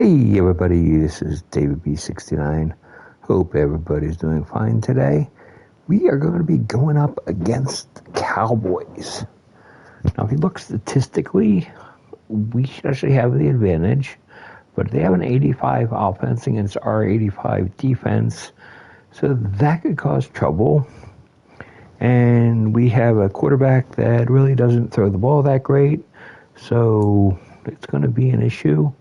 Hey everybody, this is David B69. Hope everybody's doing fine today. We are going to be going up against the Cowboys. Now, if you look statistically, we should actually have the advantage, but they have an 85 offense against our 85 defense, so that could cause trouble. And we have a quarterback that really doesn't throw the ball that great, so it's going to be an issue.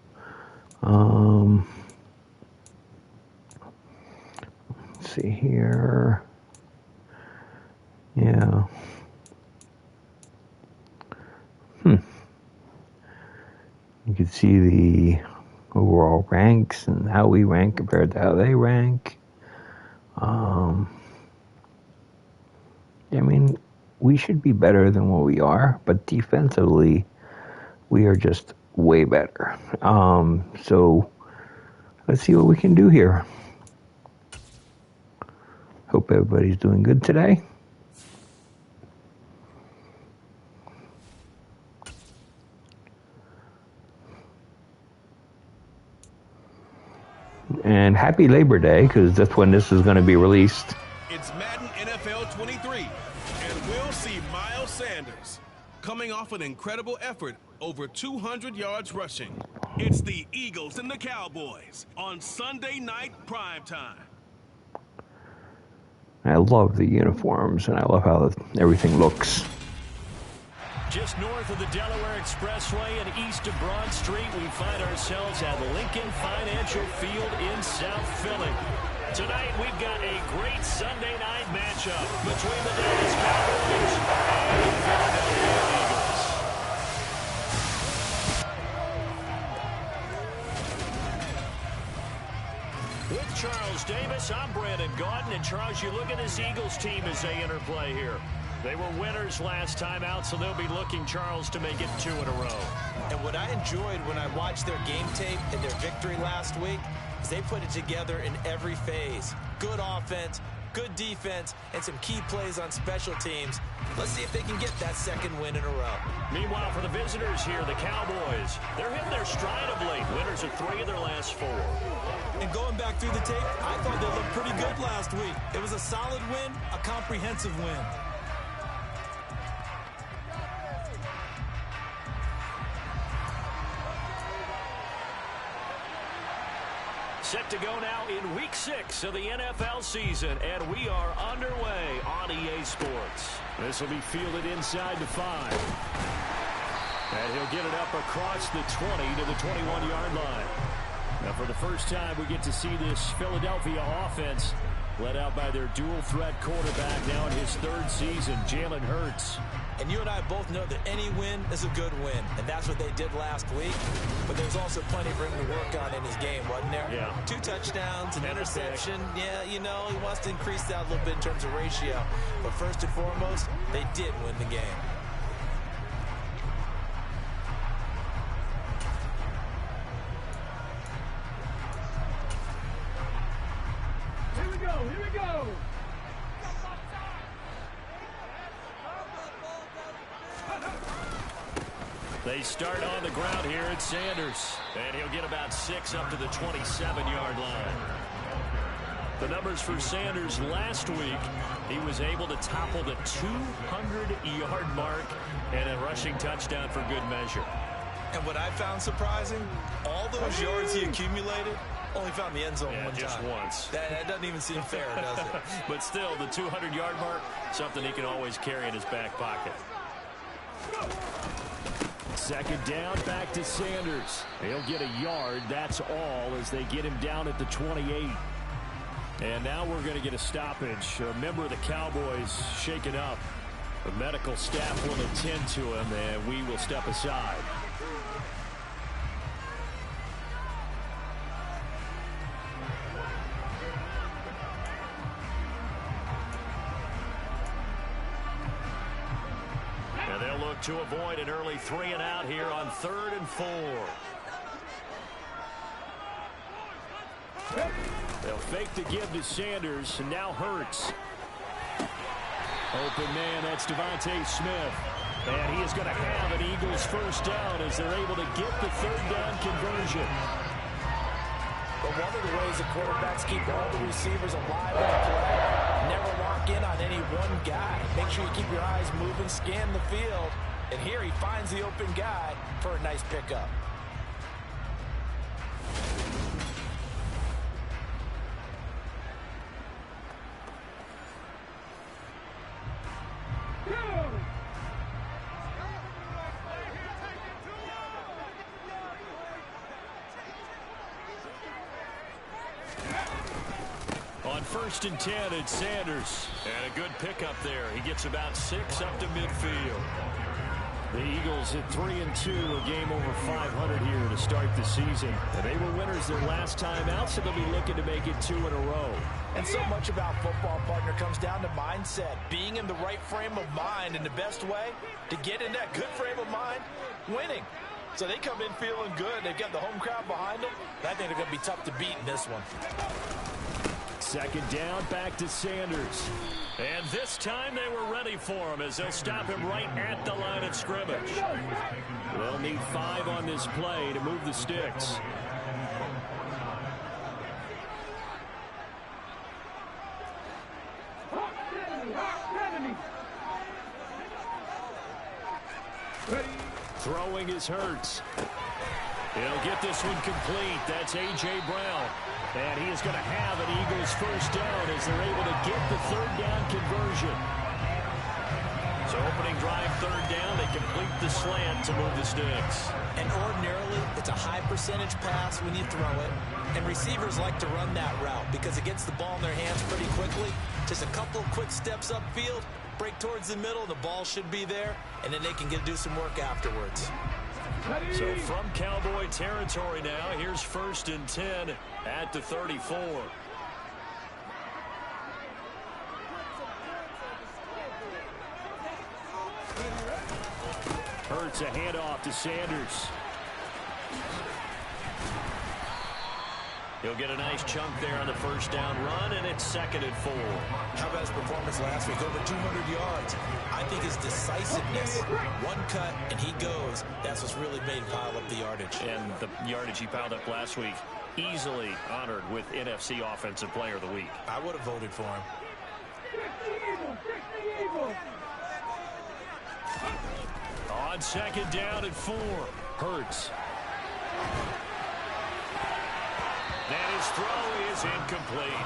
Let's see here. Yeah. You can see the overall ranks and how we rank compared to how they rank. I mean, we should be better than what we are, but defensively, we are just way better. So let's see what we can do here. Hope everybody's doing good today. And happy Labor Day, because that's when this is going to be released. It's Madden NFL 23, and we'll see Miles Sanders coming off an incredible effort, over 200 yards rushing. It's the Eagles and the Cowboys on Sunday night primetime. I love the uniforms, and I love how everything looks. Just north of the Delaware Expressway and east of Broad Street, we find ourselves at Lincoln Financial Field in South Philly. Tonight, we've got a great Sunday night matchup between the Dallas Cowboys and the Philadelphia Eagles. With Charles Davis, I'm Brandon Gaudin. And Charles, you look at this Eagles team as they enter play here. They were winners last time out, so they'll be looking, Charles, to make it 2 in a row. And what I enjoyed when I watched their game tape and their victory last week is they put it together in every phase. Good offense, good defense, and some key plays on special teams. Let's see if they can get that second win in a row. Meanwhile, for the visitors here, the Cowboys, they're hitting their stride of late. Winners of 3 of their last 4. And going back through the tape, I thought they looked pretty good last week. It was a solid win, a comprehensive win. Set to go now in Week 6 of the NFL season, and we are underway on EA Sports. This will be fielded inside the 5. And he'll get it up across the 20 to the 21-yard line. Now, for the first time, we get to see this Philadelphia offense led out by their dual-threat quarterback now in his 3rd season, Jalen Hurts. And you and I both know that any win is a good win, and that's what they did last week. But there's also plenty for him to work on in his game, wasn't there? Yeah. 2 touchdowns, an interception. Yeah, you know, he wants to increase that a little bit in terms of ratio. But first and foremost, they did win the game. Here we go. They start on the ground here at Sanders. And he'll get about 6 up to the 27-yard line. The numbers for Sanders last week, he was able to topple the 200-yard mark and a rushing touchdown for good measure. And what I found surprising, all those yards he accumulated, only found the end zone one just time. Once. That doesn't even seem fair, does it? But still, the 200-yard mark, something he can always carry in his back pocket. Second down, back to Sanders. He'll get a yard, that's all, as they get him down at the 28. And now we're going to get a stoppage. A member of the Cowboys shaken up. The medical staff will attend to him, and we will step aside. And they'll look to avoid an early 3 and out here on 3rd and 4. They'll fake the give to Sanders, and now Hurts. Open man, that's Devontae Smith. And he is going to have an Eagles first down as they're able to get the 3rd down conversion. One of the ways the quarterbacks keep all the receivers alive in the play. Never lock in on any one guy. Make sure you keep your eyes moving, scan the field. And here he finds the open guy for a nice pickup. On 1st and 10, it's Sanders. And a good pickup there. He gets about 6 up to midfield. The Eagles at 3-2, a game over 500 here to start the season. And they were winners their last time out, so they'll be looking to make it 2 in a row. And so much about football, partner, comes down to mindset. Being in the right frame of mind, and the best way to get in that good frame of mind, winning. So they come in feeling good. They've got the home crowd behind them. I think they're going to be tough to beat in this one. 2nd down, back to Sanders. And this time they were ready for him as they'll stop him right at the line of scrimmage. They'll need 5 on this play to move the sticks. Throwing is Hurts. He'll get this one complete. That's A.J. Brown. And he is going to have an Eagles 1st down as they're able to get the 3rd down conversion. So opening drive 3rd down, they complete the slant to move the sticks. And ordinarily, it's a high percentage pass when you throw it. And receivers like to run that route because it gets the ball in their hands pretty quickly. Just a couple of quick steps upfield, break towards the middle, the ball should be there, and then they can do some work afterwards. So from Cowboy territory now, here's 1st and 10 at the 34. Hurts a handoff to Sanders. He'll get a nice chunk there on the 1st down run, and it's 2nd and 4. How about his performance last week? Over 200 yards. I think his decisiveness, one cut, and he goes. That's what's really made him pile up the yardage. And the yardage he piled up last week, easily honored with NFC Offensive Player of the Week. I would have voted for him. On 2nd down and 4, Hurts. And his throw is incomplete.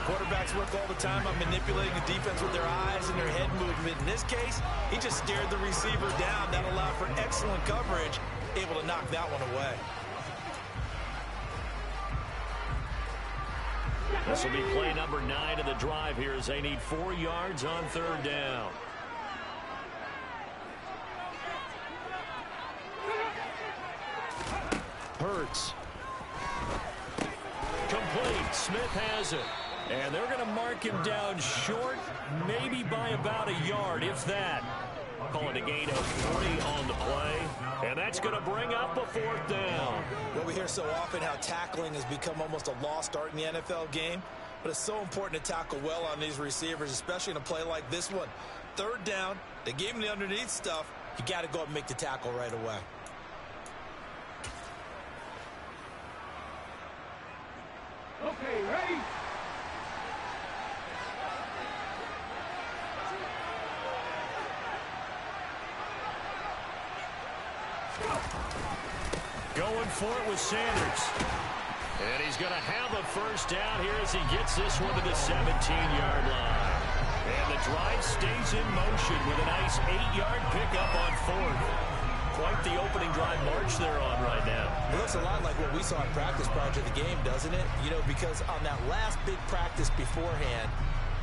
Quarterbacks work all the time on manipulating the defense with their eyes and their head movement. In this case, he just stared the receiver down. That allowed for excellent coverage, able to knock that one away. This will be play number 9 of the drive here as they need 4 yards on 3rd down. Hurts. Complete. Smith has it. And they're going to mark him down short, maybe by about a yard, if that. Calling a gain of 3 on the play. And that's going to bring up a 4th down. Well, we hear so often how tackling has become almost a lost art in the NFL game. But it's so important to tackle well on these receivers, especially in a play like this one. 3rd down, they gave him the underneath stuff. You got to go up and make the tackle right away. Okay, ready? Going for it with Sanders. And he's going to have a 1st down here as he gets this one to the 17-yard line. And the drive stays in motion with a nice 8-yard pickup on 4th. Quite the opening drive march they're on right now. It looks a lot like what we saw in practice prior to the game, doesn't it? You know, because on that last big practice beforehand,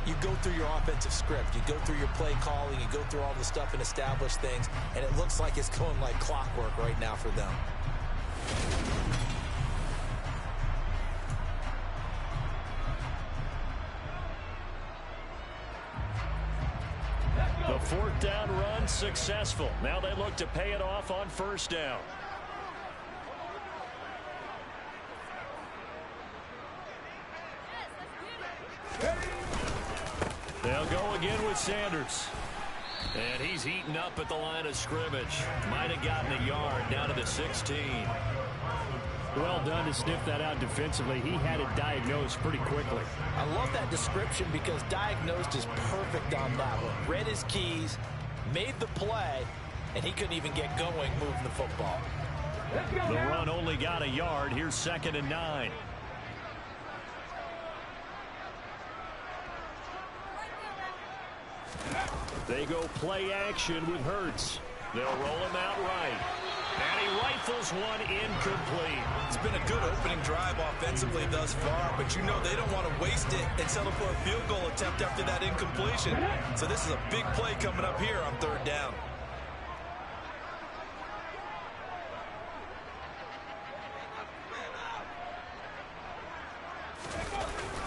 you go through your offensive script. You go through your play calling. You go through all the stuff and establish things. And it looks like it's going like clockwork right now for them. The 4th down run successful. Now they look to pay it off on 1st down. They'll go again with Sanders. And he's eaten up at the line of scrimmage. Might have gotten a yard down to the 16. Well done to sniff that out defensively. He had it diagnosed pretty quickly. I love that description because diagnosed is perfect on that one. Read his keys, made the play, and he couldn't even get going moving the football. The run only got a yard. Here's 2nd and 9. They go play action with Hurts. They'll roll him out right. And he rifles one incomplete. It's been a good opening drive offensively thus far, but you know they don't want to waste it and settle for a field goal attempt after that incompletion. So this is a big play coming up here on 3rd down.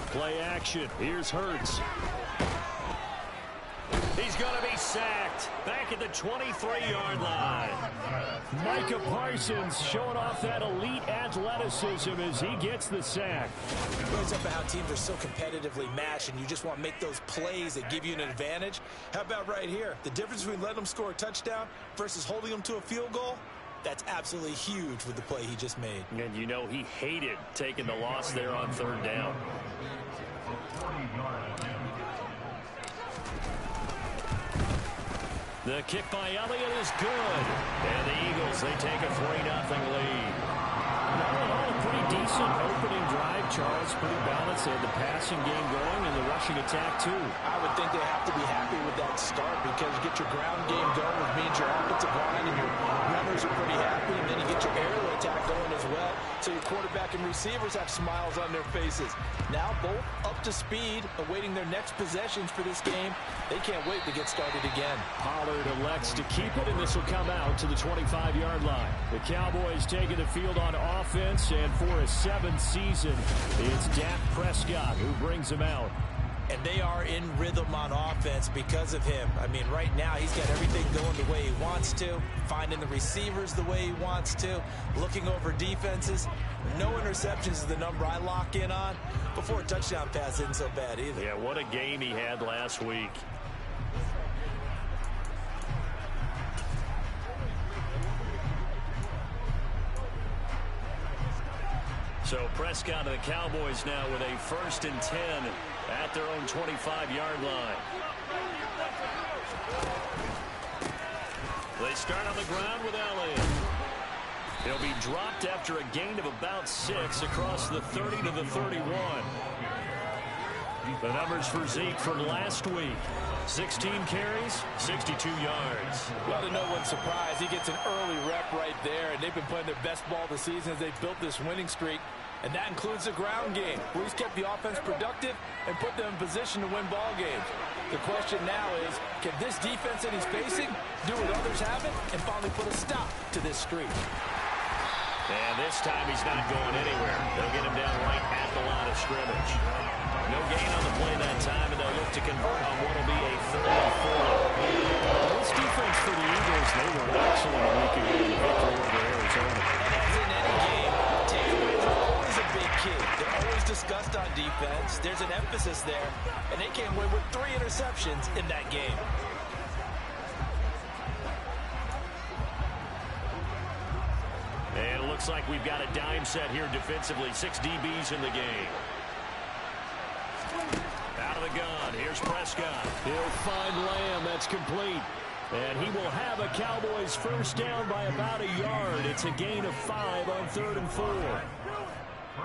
Play action. Here's Hurts. He's going to be sacked back at the 23-yard line. Micah Parsons showing off that elite athleticism as he gets the sack. It's up how teams are so competitively matched, and you just want to make those plays that give you an advantage. How about right here? The difference between letting them score a touchdown versus holding them to a field goal? That's absolutely huge with the play he just made. And you know he hated taking the loss there on 3rd down. The kick by Elliott is good. And the Eagles, they take a 3-0 lead. All in all, a pretty decent opening drive, Charles. Pretty balanced. They had the passing game going and the rushing attack, too. I would think they have to be happy with that start because you get your ground game going, which means your offensive line and your runners are pretty happy, and then you get your aerial attack going as well. So your quarterback and receivers have smiles on their faces. Now both up to speed, awaiting their next possessions for this game. They can't wait to get started again. Pollard elects to keep it, and this will come out to the 25-yard line. The Cowboys taking the field on offense, and for a 7th season, it's Dak Prescott who brings him out. And they are in rhythm on offense because of him. I mean, right now, he's got everything going the way he wants to, finding the receivers the way he wants to, looking over defenses. No interceptions is the number I lock in on. Before a touchdown pass isn't so bad either. Yeah, what a game he had last week. So Prescott and the Cowboys now with a 1st and 10 at their own 25-yard line. They start on the ground with Elliott. He'll be dropped after a gain of about 6 across the 30 to the 31. The numbers for Zeke from last week. 16 carries, 62 yards. Well, to no one's surprise, he gets an early rep right there, and they've been playing their best ball this season as they've built this winning streak. And that includes the ground game, where he's kept the offense productive and put them in position to win ball games. The question now is, can this defense that he's facing do what others haven't and finally put a stop to this streak? And this time he's not going anywhere. They'll get him down right at the line of scrimmage. No gain on the play that time, and they'll look to convert on what will be a 3rd and 4. This defense for the Eagles, they were excellent a week ago in the victory over Arizona. As in any game, takeaways are always a big key. They're always discussed on defense. There's an emphasis there, and they came away with 3 interceptions in that game. And it looks like we've got a dime set here defensively. 6 DBs in the game. Out of the gun. Here's Prescott. He'll find Lamb. That's complete. And he will have a Cowboys 1st down by about a yard. It's a gain of 5 on 3rd and 4.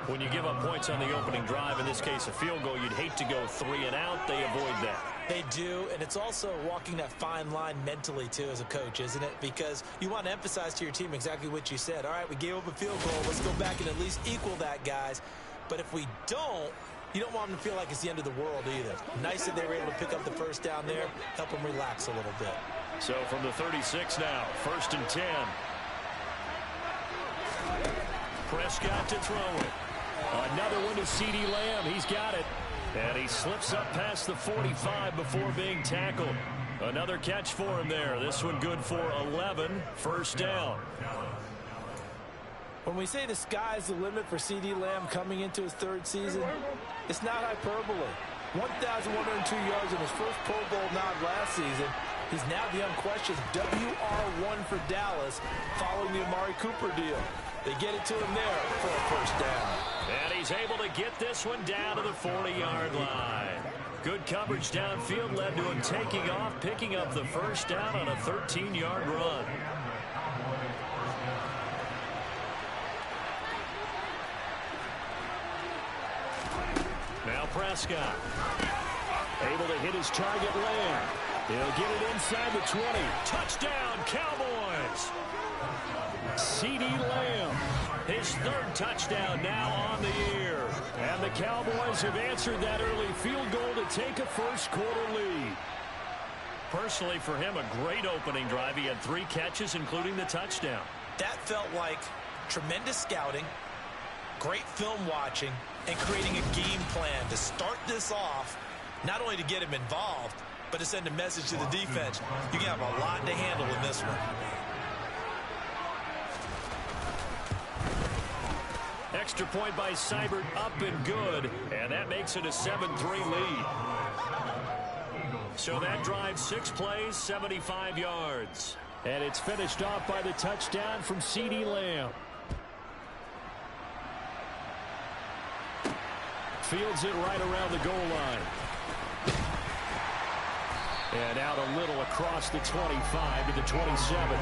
When you give up points on the opening drive, in this case a field goal, you'd hate to go 3 and out. They avoid that. They do, and it's also walking that fine line mentally, too, as a coach, isn't it? Because you want to emphasize to your team exactly what you said. All right, we gave up a field goal. Let's go back and at least equal that, guys. But if we don't, you don't want them to feel like it's the end of the world either. Nice that they were able to pick up the 1st down there, help them relax a little bit. So from the 36 now, 1st and 10. Prescott to throw it. Another one to C.D. Lamb. He's got it. And he slips up past the 45 before being tackled. Another catch for him there. This one good for 11. 1st down. When we say the sky's the limit for C.D. Lamb coming into his 3rd season, it's not hyperbole. 1,102 yards in his first Pro Bowl nod last season. He's now the unquestioned WR1 for Dallas following the Amari Cooper deal. They get it to him there for a first down. And he's able to get this one down to the 40-yard line. Good coverage downfield led to him taking off, picking up the first down on a 13-yard run. Now Prescott. Able to hit his target Lamb. He'll get it inside the 20. Touchdown, Cowboys! C.D. Lamb, his third touchdown now on the year. And the Cowboys have answered that early field goal to take a first-quarter lead. Personally, for him, a great opening drive. He had 3 catches, including the touchdown. That felt like tremendous scouting, great film watching, and creating a game plan to start this off, not only to get him involved, but to send a message to the defense. You can have a lot to handle in this one. Extra point by Seibert, up and good, and that makes it a 7-3 lead. So that drive, 6 plays, 75 yards. And it's finished off by the touchdown from C.D. Lamb. Fields it right around the goal line. And out a little across the 25 to the 27.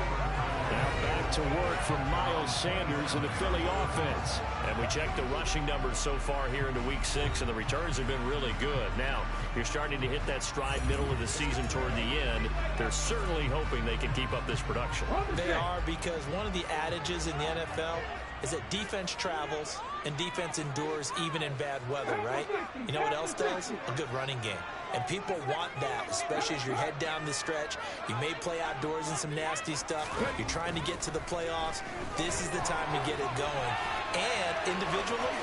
Now back to work from Miles Sanders and the Philly offense. And we check the rushing numbers so far here into Week 6, and the returns have been really good. Now, you're starting to hit that stride middle of the season toward the end. They're certainly hoping they can keep up this production. They are, because one of the adages in the NFL is that defense travels and defense endures even in bad weather, right? You know what else does? A good running game. And people want that, especially as you head down the stretch. You may play outdoors in some nasty stuff. You're trying to get to the playoffs. This is the time to get it going. And individually,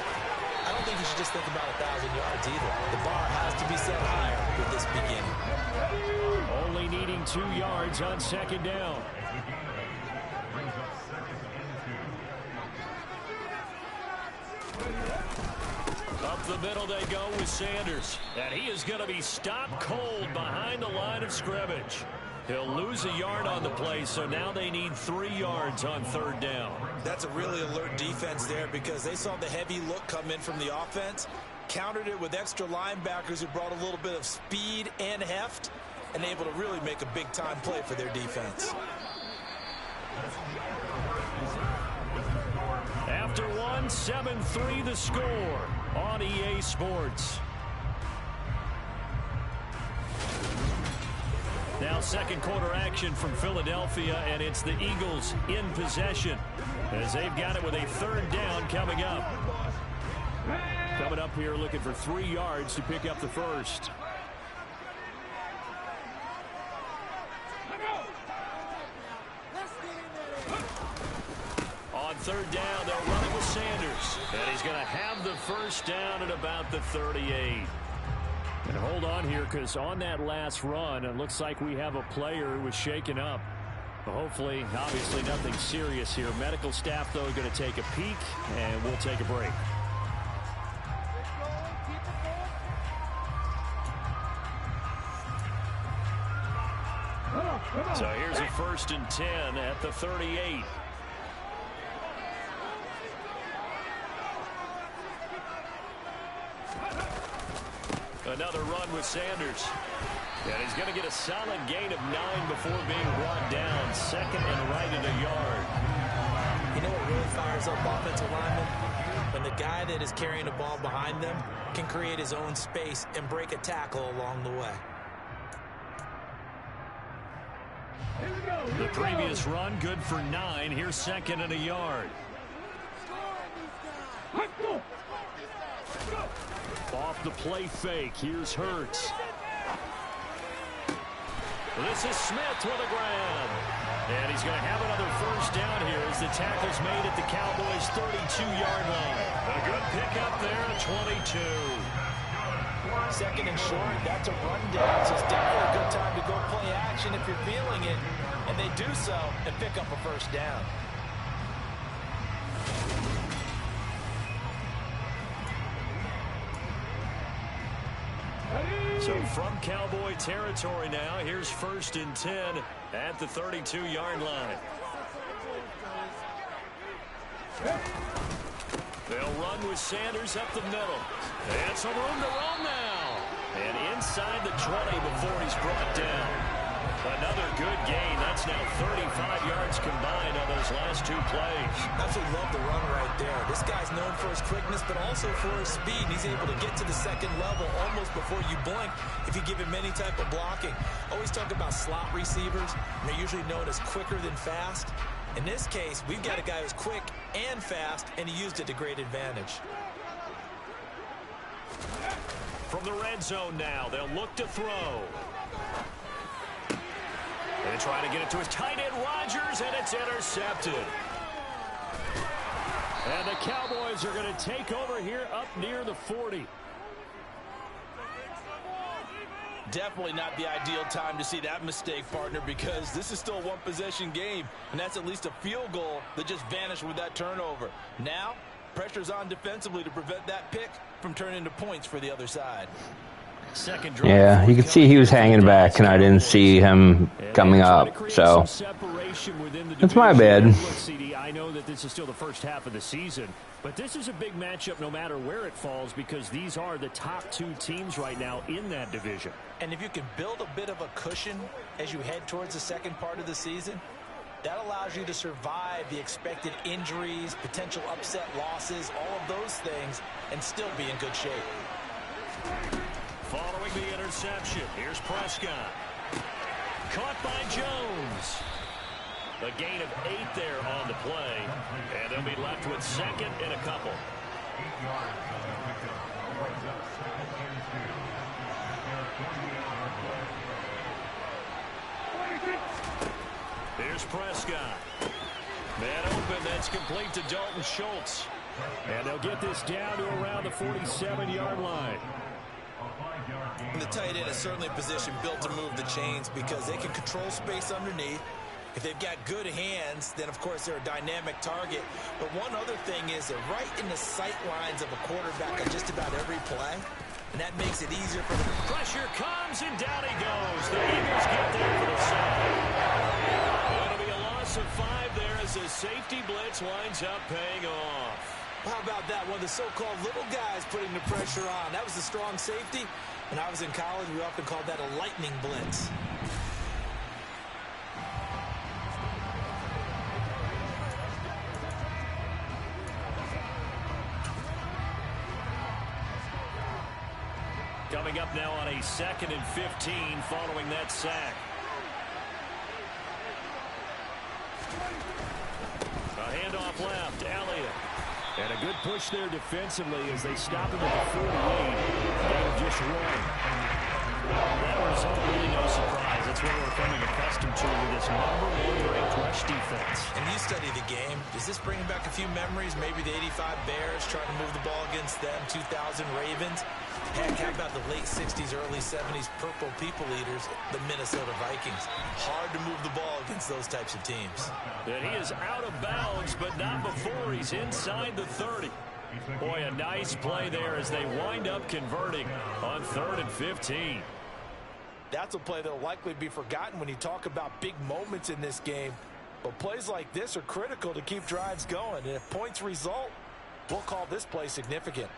I don't think you should just think about 1,000 yards either. The bar has to be set higher with this beginning. Only needing 2 yards on second down. Up the middle they go with Sanders. And he is going to be stopped cold behind the line of scrimmage. He'll lose a yard on the play, so now they need 3 yards on third down. That's a really alert defense there, because they saw the heavy look come in from the offense, countered it with extra linebackers who brought a little bit of speed and heft, and able to really make a big-time play for their defense. After one, 7-3 the score on EA Sports. Now second quarter action from Philadelphia, and it's the Eagles in possession as they've got it with a third down coming up. Coming up here looking for 3 yards to pick up the first. On third down, they'll run it with Sanders. And he's going to have the first down at about the 38. And hold on here, because on that last run, it looks like we have a player who was shaken up. But hopefully, obviously, nothing serious here. Medical staff, though, are going to take a peek, and we'll take a break. So here's a 1st and 10 at the 38. Another run with Sanders. And he's going to get a solid gain of 9 before being brought down. Second and right at a yard. You know what really fires up offensive linemen? When the guy that is carrying the ball behind them can create his own space and break a tackle along the way. The previous run, good for 9. Here's second and a yard. Off the play fake. Here's Hurts. This is Smith with a grab. And he's going to have another first down here as the tackle's made at the Cowboys' 32-yard line. A good pickup there at 22. Second and short, that's a run down. So it's definitely a good time to go play action if you're feeling it. And they do so and pick up a first down. So from Cowboy territory now, here's 1st and 10 at the 32-yard line. They'll run with Sanders up the middle. And some room to run now. And inside the 20 before he's brought down. Another good gain. That's now 35 yards combined on those last 2 plays. Absolutely love the run right there. This guy's known for his quickness, but also for his speed. He's able to get to the second level almost before you blink if you give him any type of blocking. Always talk about slot receivers, and they're usually known as quicker than fast. In this case, we've got a guy who's quick and fast, and he used it to great advantage. From the red zone now, they'll look to throw. They try to get it to his tight end, Rodgers, and it's intercepted. And the Cowboys are going to take over here up near the 40. Definitely not the ideal time to see that mistake, partner, because this is still a one-possession game, and that's at least a field goal that just vanished with that turnover. Now, pressure's on defensively to prevent that pick from turning into points for the other side. Yeah, you could see he was hanging back, and I didn't see him coming up, so that's my bad. Look, CD, I know that this is still the first half of the season, but this is a big matchup no matter where it falls because these are the top 2 teams right now in that division. And if you can build a bit of a cushion as you head towards the second part of the season, that allows you to survive the expected injuries, potential upset losses, all of those things, and still be in good shape. Following the interception, here's Prescott. Caught by Jones. A gain of 8 there on the play. And they'll be left with 2nd and a couple. Here's Prescott. Man open, that's complete to Dalton Schultz. And they'll get this down to around the 47-yard line. And the tight end is certainly a position built to move the chains because they can control space underneath. If they've got good hands, then, of course, they're a dynamic target. But one other thing is they're right in the sight lines of a quarterback on just about every play. And that makes it easier for them. Pressure comes, and down he goes. The Eagles get there for the sack. It'll be a loss of 5 there as the safety blitz winds up paying off. How about that? One of the so-called little guys putting the pressure on. That was a strong safety. When I was in college, we often called that a lightning blitz. Coming up now on a 2nd and 15 following that sack. A handoff left, Elliott. And a good push there defensively as they stop him at the 48. They'll just run. That result really no surprise. That's what we're coming accustomed to with this #1 ranked rush defense. And you study the game. Does this bring back a few memories? Maybe the 85 Bears trying to move the ball against them, 2000 Ravens. Heck, how about the late 60s, early 70s Purple People Eaters, the Minnesota Vikings? Hard to move the ball against those types of teams. And he is out of bounds, but not before he's inside the 30. Boy, a nice play there as they wind up converting on 3rd and 15. That's a play that will likely be forgotten when you talk about big moments in this game. But plays like this are critical to keep drives going. And if points result, we'll call this play significant.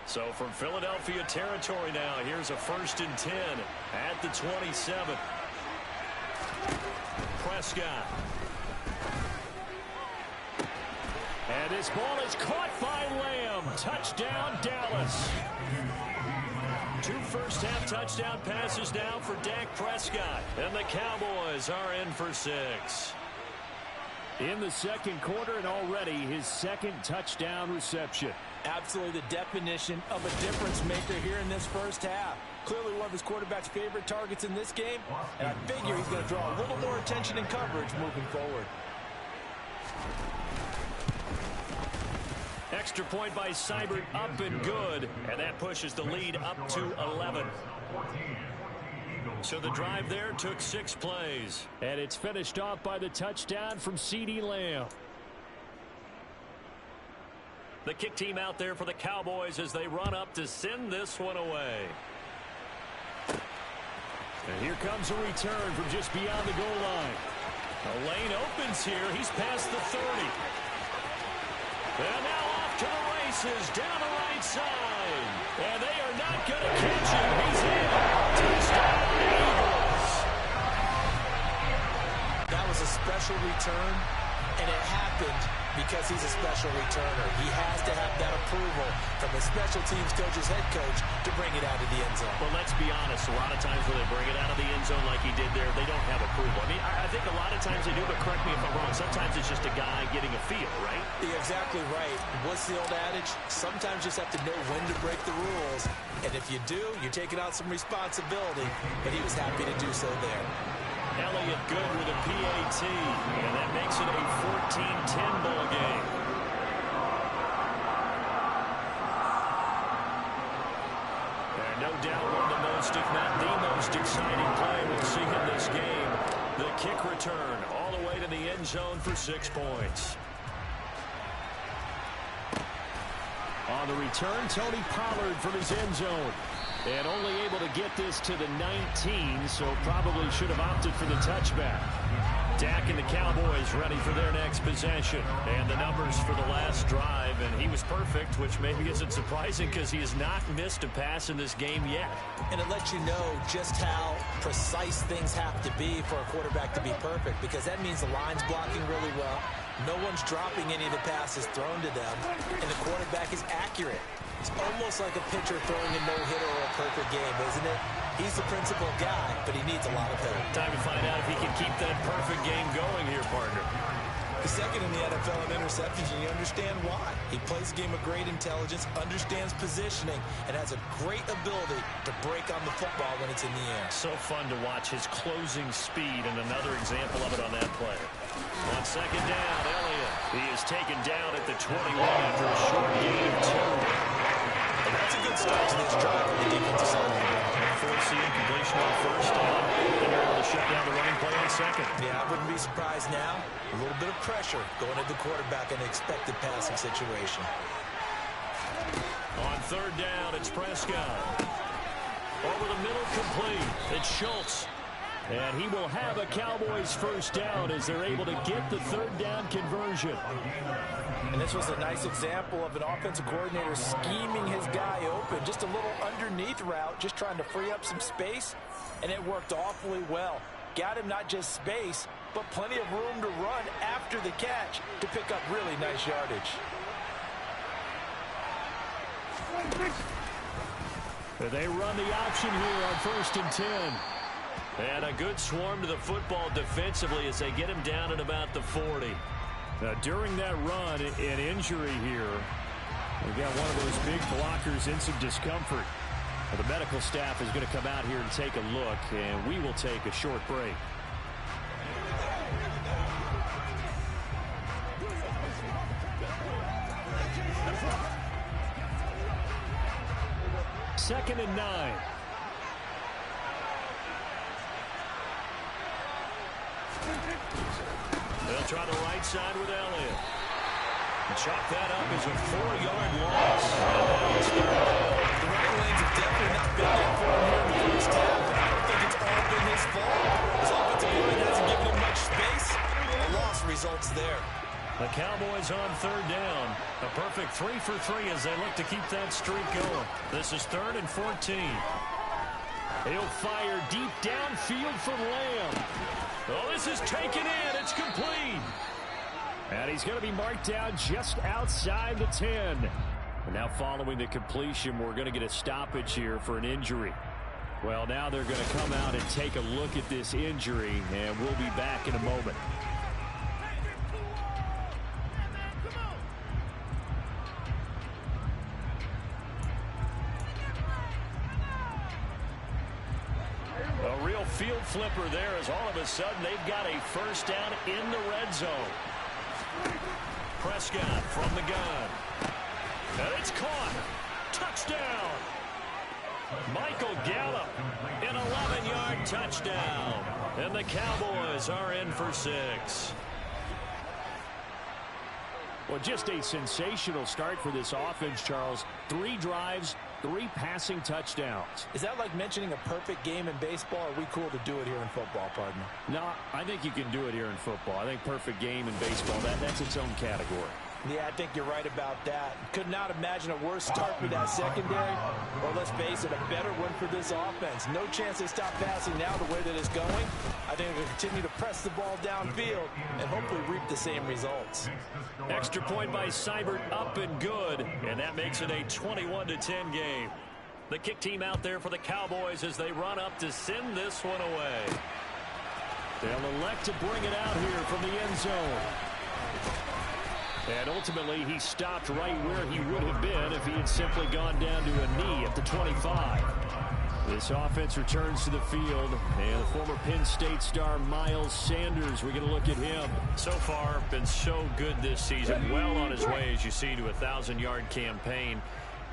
So from Philadelphia territory now, here's a 1st and 10 at the 27. Prescott. And this ball is caught by Lamb. Touchdown, Dallas. 2 first-half touchdown passes now for Dak Prescott. And the Cowboys are in for 6. In the second quarter and already his 2nd touchdown reception. Absolutely the definition of a difference maker here in this first half. Clearly one of his quarterback's favorite targets in this game, and I figure he's going to draw a little more attention and coverage moving forward. Extra point by Seibert, up and good, and that pushes the lead up to 11. So the drive there took 6 plays, and it's finished off by the touchdown from CeeDee Lamb. The kick team out there for the Cowboys as they run up to send this one away. And here comes a return from just beyond the goal line. The lane opens here. He's past the 30. And now off to the races down the right side. And they are not going to catch him. He's in. Touchdown, Eagles. That was a special return, and it happened because he's a special returner. He has to have that approval from his special teams coach's head coach to bring it out of the end zone. But let's be honest, a lot of times when they bring it out of the end zone like he did there, they don't have approval. I mean, I think a lot of times they do, but correct me if I'm wrong. Sometimes it's just a guy getting a feel, right? You're exactly right. What's the old adage? Sometimes you just have to know when to break the rules. And if you do, you're taking out some responsibility. But he was happy to do so there. Elliott good with a PAT, and that makes it a 14-10 ball game. And no doubt one of the most, if not the most exciting play we'll see in this game. The kick return all the way to the end zone for 6 points. On the return, Tony Pollard from his end zone. And only able to get this to the 19, so probably should have opted for the touchback. Dak and the Cowboys ready for their next possession. And the numbers for the last drive, and he was perfect, which maybe isn't surprising because he has not missed a pass in this game yet. And it lets you know just how precise things have to be for a quarterback to be perfect, because that means the line's blocking really well. No one's dropping any of the passes thrown to them, and the quarterback is accurate. It's almost like a pitcher throwing a no-hitter or a perfect game, isn't it? He's the principal guy, but he needs a lot of help. Time to find out if he can keep that perfect game going here, partner. He's second in the NFL in interceptions, and you understand why. He plays a game of great intelligence, understands positioning, and has a great ability to break on the football when it's in the air. So fun to watch his closing speed, and another example of it on that play. On second down, Elliott. He is taken down at the 21 after a short gain of 2. And that's a good start to this drive from the defensive side of the ball. Forcing completion on first down. And they're able to shut down the running play on second. Yeah, I wouldn't be surprised now. A little bit of pressure going at the quarterback in an expected passing situation. On third down, it's Prescott. Over the middle, complete. It's Schultz. And he will have a Cowboys first down as they're able to get the third down conversion. And this was a nice example of an offensive coordinator scheming his guy open. Just a little underneath route, just trying to free up some space. And it worked awfully well. Got him not just space, but plenty of room to run after the catch to pick up really nice yardage. They run the option here on 1st and 10. And a good swarm to the football defensively as they get him down at about the 40. During that run, an injury here. We've got one of those big blockers in some discomfort. The medical staff is going to come out here and take a look, and we will take a short break. Second and 9. They'll try the right side with Elliott. And chalk that up as a 4-yard loss. The running lanes have definitely not been there for him here in the first half. I don't think it's all been his fault. His offensive line hasn't given him much space. A loss results there. The Cowboys on third down. A perfect 3 for 3 as they look to keep that streak going. This is 3rd and 14. He'll fire deep downfield from Lamb. Oh, this is taken in. It's complete. And he's going to be marked down just outside the 10. And now following the completion, we're going to get a stoppage here for an injury. Well, now they're going to come out and take a look at this injury, and we'll be back in a moment. A real field flipper there as all of a sudden they've got a first down in the red zone. Prescott from the gun. And it's caught. Touchdown. Michael Gallup, an 11-yard touchdown. And the Cowboys are in for 6. Well, just a sensational start for this offense, Charles. 3 drives, 3 passing touchdowns. Is that like mentioning a perfect game in baseball? Or are we cool to do it here in football, partner? No, I think you can do it here in football. I think perfect game in baseball, that's its own category. Yeah, I think you're right about that. Could not imagine a worse start for that secondary, or let's face it, a better one for this offense. No chance they stop passing now the way that it's going. I think they'll continue to press the ball downfield and hopefully reap the same results. Extra point by Seibert, up and good, and that makes it a 21-10 game. The kick team out there for the Cowboys as they run up to send this one away. They'll elect to bring it out here from the end zone. And ultimately, he stopped right where he would have been if he had simply gone down to a knee at the 25. This offense returns to the field, and the former Penn State star Miles Sanders, we're going to look at him. So far, been so good this season, well on his way, as you see, to a 1,000-yard campaign.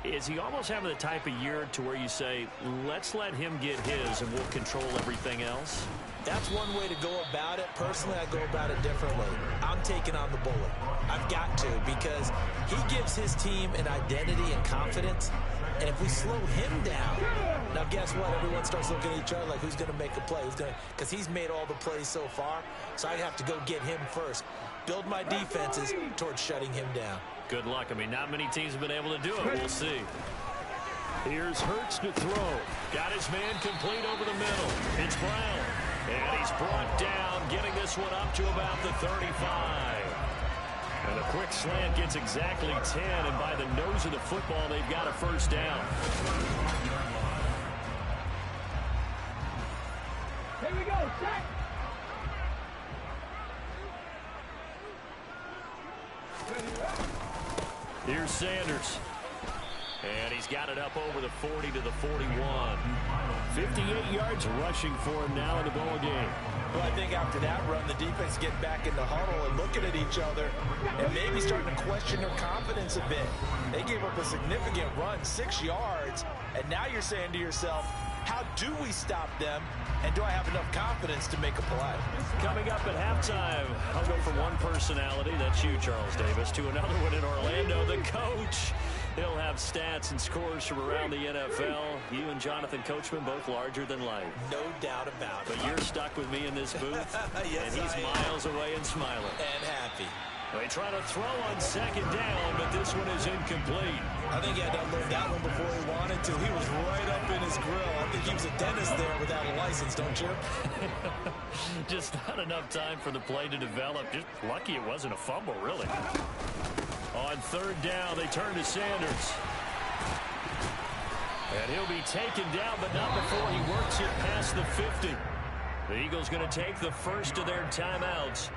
Is he almost having the type of year to where you say, let's let him get his and we'll control everything else? That's one way to go about it. Personally, I go about it differently. I'm taking on the bullet. I've got to, because he gives his team an identity and confidence. And if we slow him down, now guess what? Everyone starts looking at each other like, who's going to make a play? Because he's made all the plays so far. So I have to go get him first. Build my defenses towards shutting him down. Good luck. I mean, not many teams have been able to do it. We'll see. Here's Hurts to throw. Got his man complete over the middle. It's Brown. And he's brought down, getting this one up to about the 35. And a quick slant gets exactly 10, and by the nose of the football, they've got a first down. Here we go, set. Here's Sanders. And he's got it up over the 40 to the 41. 58 yards rushing for him now in the ball game. Well, I think after that run, the defense get back in the huddle and looking at each other and maybe starting to question their confidence a bit. They gave up a significant run, 6 yards, and now you're saying to yourself, how do we stop them, and do I have enough confidence to make a play? Coming up at halftime, I'll go from one personality, that's you, Charles Davis, to another one in Orlando, the coach. He'll have stats and scores from around the NFL. You and Jonathan Coachman, both larger than life. No doubt about it. But you're stuck with me in this booth, yes, and he's miles away and smiling. And happy. They try to throw on second down, but this one is incomplete. I think he had to unload that one before he wanted to. He was right up in his grill. I think he was a dentist there without a license, don't you? Just not enough time for the play to develop. Just lucky it wasn't a fumble, really. On third down, they turn to Sanders. And he'll be taken down, but not before he works it past the 50. The Eagles going to take the first of their timeouts,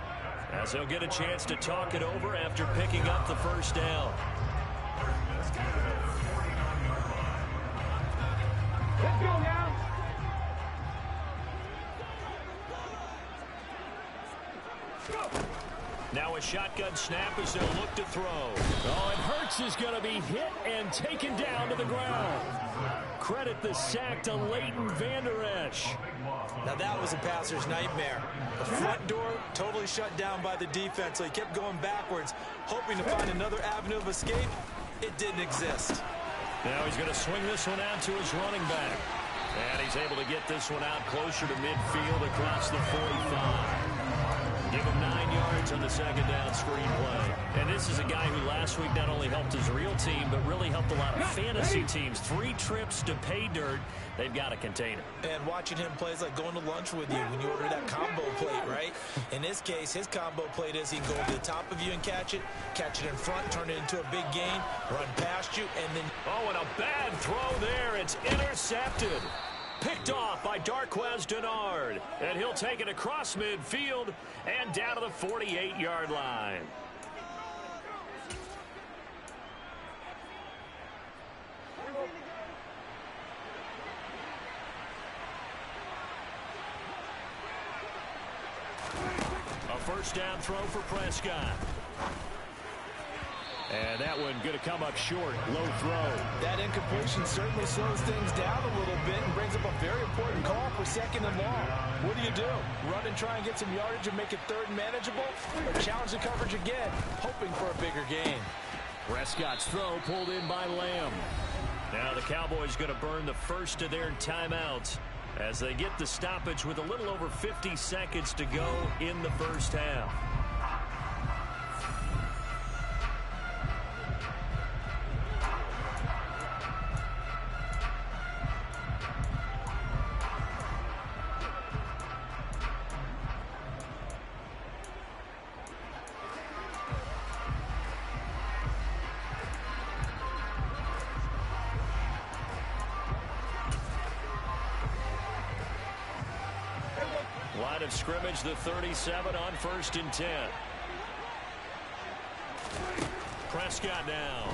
as they'll get a chance to talk it over after picking up the first down. Let's go now. Now a shotgun snap as they'll look to throw. Oh, and Hurts is going to be hit and taken down to the ground. Credit the sack to Leighton Vander Esch. Now that was a passer's nightmare. The front door totally shut down by the defense, so he kept going backwards, hoping to find another avenue of escape. It didn't exist. Now he's going to swing this one out to his running back. And he's able to get this one out closer to midfield across the 45. Give him 9 yards on the second down screen play. And this is a guy who last week not only helped his real team, but really helped a lot of fantasy teams. 3 trips to pay dirt. They've got to contain him. And watching him play is like going to lunch with you when you order that combo plate, right? In this case, his combo plate is he can go over the top of you and catch it in front, turn it into a big gain, run past you, and then... Oh, and a bad throw there. It's intercepted. Picked off by Darquez Denard. And he'll take it across midfield and down to the 48-yard line. A first down throw for Prescott. And that one going to come up short. Low throw. That incompletion certainly slows things down a little bit and brings up a very important call for 2nd and long. What do? Run and try and get some yardage and make it 3rd and manageable? Or challenge the coverage again, hoping for a bigger gain? Prescott's throw pulled in by Lamb. Now the Cowboys going to burn the first of their timeouts as they get the stoppage with a little over 50 seconds to go in the first half. Line of scrimmage, the 37 on 1st and 10. Prescott now.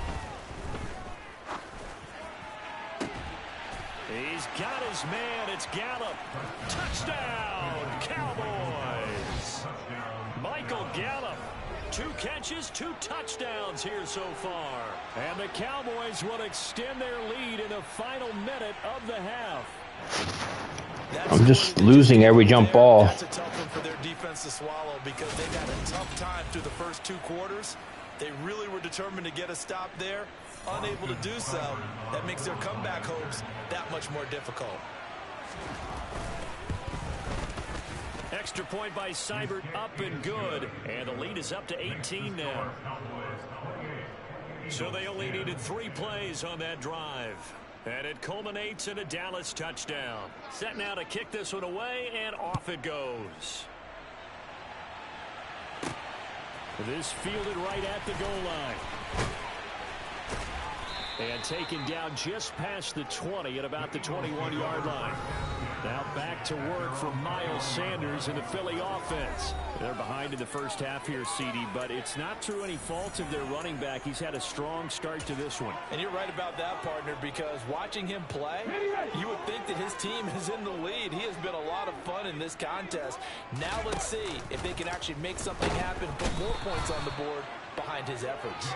He's got his man. It's Gallup. Touchdown, Cowboys. Michael Gallup. 2 catches, 2 touchdowns here so far. And the Cowboys will extend their lead in the final minute of the half. I'm just losing every jump ball. That's a tough one for their defense to swallow because they got a tough time through the first 2 quarters. They really were determined to get a stop there. Unable to do so, that makes their comeback hopes that much more difficult. Extra point by Seibert, up and good. And the lead is up to 18 now. So they only needed 3 plays on that drive. And it culminates in a Dallas touchdown. Set now to kick this one away, and off it goes. This fielded right at the goal line. And taken down just past the 20 at about the 21-yard line. Now back to work for Miles Sanders in the Philly offense. They're behind in the first half here, CD, but it's not through any fault of their running back. He's had a strong start to this one. And you're right about that, partner, because watching him play, you would think that his team is in the lead. He has been a lot of fun in this contest. Now let's see if they can actually make something happen, put more points on the board behind his efforts.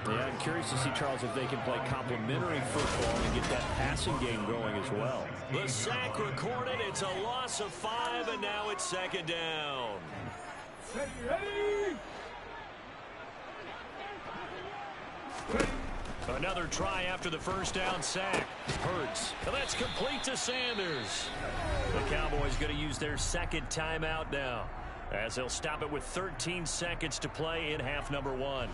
Yeah, I'm curious to see, Charles, if they can play complementary football and get that passing game going as well. The sack recorded. It's a loss of 5, and now it's 2nd down. Another try after the first down sack. Hurts. And that's complete to Sanders. The Cowboys going to use their 2nd timeout now, as they'll stop it with 13 seconds to play in half number 1.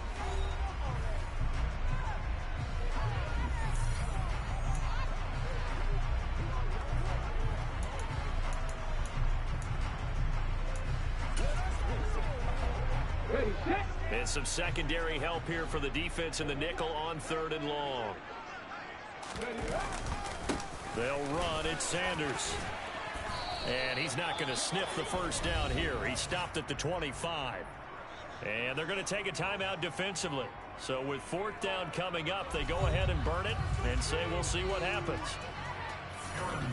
And some secondary help here for the defense in the nickel on 3rd and long. They'll run. It's Sanders. And he's not going to sniff the first down here. He stopped at the 25. And they're going to take a timeout defensively. So with 4th down coming up, they go ahead and burn it and say we'll see what happens.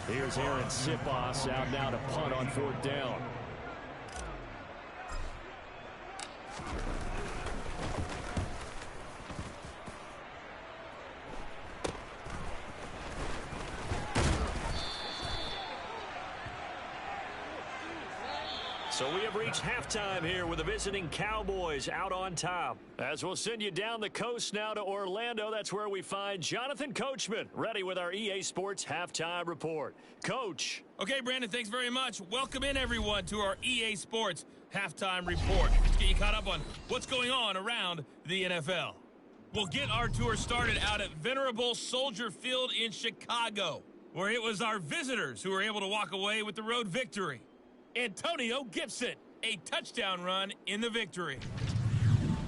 Here's Aaron Siposs out now to punt on 4th down. So we have reached halftime here with the visiting Cowboys out on top. As we'll send you down the coast now to Orlando, that's where we find Jonathan Coachman, ready with our EA Sports Halftime Report. Coach. Okay, Brandon, thanks very much. Welcome in, everyone, to our EA Sports Halftime Report. Let's get you caught up on what's going on around the NFL. We'll get our tour started out at Venerable Soldier Field in Chicago, where it was our visitors who were able to walk away with the road victory. Antonio Gibson, a touchdown run in the victory.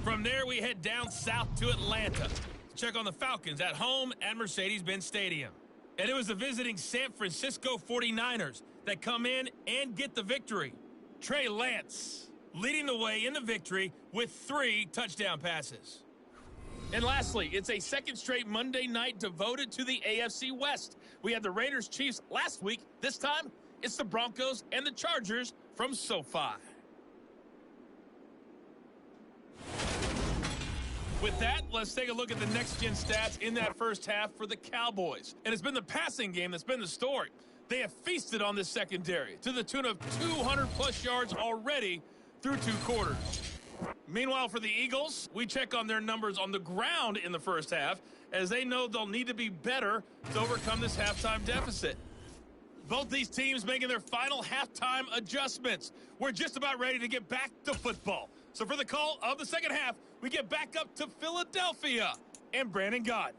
From there, we head down south to Atlanta to check on the Falcons at home at Mercedes-Benz Stadium. And it was the visiting San Francisco 49ers that come in and get the victory. Trey Lance leading the way in the victory with 3 touchdown passes. And lastly, it's a second straight Monday night devoted to the AFC West. We had the Raiders-Chiefs last week. This time, it's the Broncos and the Chargers from SoFi. With that, let's take a look at the next-gen stats in that first half for the Cowboys. And it's been the passing game that's been the story. They have feasted on this secondary to the tune of 200-plus yards already through 2 quarters. Meanwhile, for the Eagles, we check on their numbers on the ground in the first half, as they know they'll need to be better to overcome this halftime deficit. Both these teams making their final halftime adjustments. We're just about ready to get back to football. So for the call of the second half, we get back up to Philadelphia and Brandon Gott.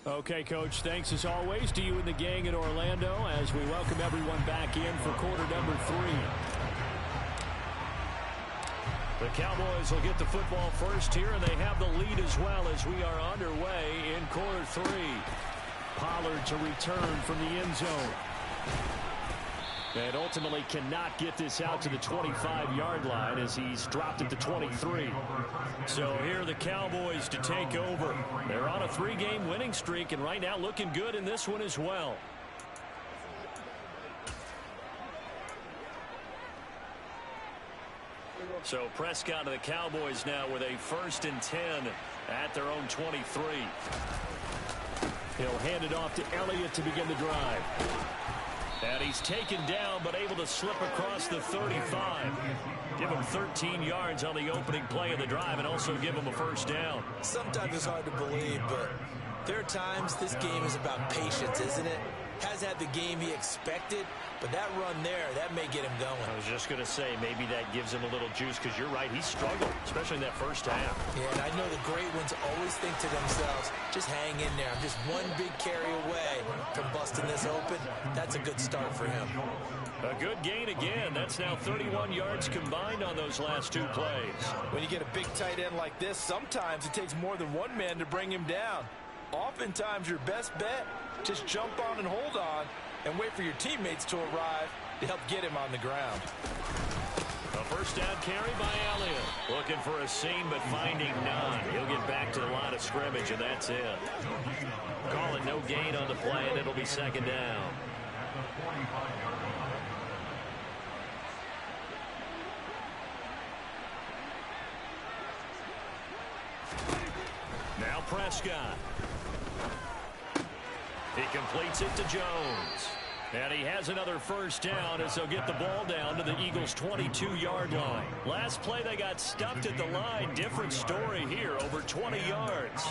Okay, Coach, thanks as always to you and the gang in Orlando as we welcome everyone back in for quarter number 3. The Cowboys will get the football first here, and they have the lead as well as we are underway in quarter 3. Pollard to return from the end zone. And ultimately cannot get this out to the 25-yard line as he's dropped at the 23. So here are the Cowboys to take over. They're on a 3-game winning streak, and right now looking good in this one as well. So Prescott to the Cowboys now with a 1st and 10 at their own 23. He'll hand it off to Elliott to begin the drive. And he's taken down but able to slip across the 35. Give him 13 yards on the opening play of the drive and also give him a 1st down. Sometimes it's hard to believe, but there are times this game is about patience, isn't it? Has had the game he expected, but that run there, that may get him going. I was just going to say, maybe that gives him a little juice because you're right, he struggled, especially in that first half. Yeah, and I know the great ones always think to themselves, just hang in there. I'm just one big carry away from busting this open. That's a good start for him. A good gain again. That's now 31 yards combined on those last 2 plays. When you get a big tight end like this, sometimes it takes more than one man to bring him down. Oftentimes, your best bet, just jump on and hold on and wait for your teammates to arrive to help get him on the ground. A 1st down carry by Elliott. Looking for a seam, but finding none. He'll get back to the line of scrimmage, and that's it. Calling no gain on the play, and it'll be 2nd down. Now Prescott. He completes it to Jones. And he has another 1st down as they'll get the ball down to the Eagles' 22-yard line. Last play, they got stuffed at the line. Different story here, over 20 yards.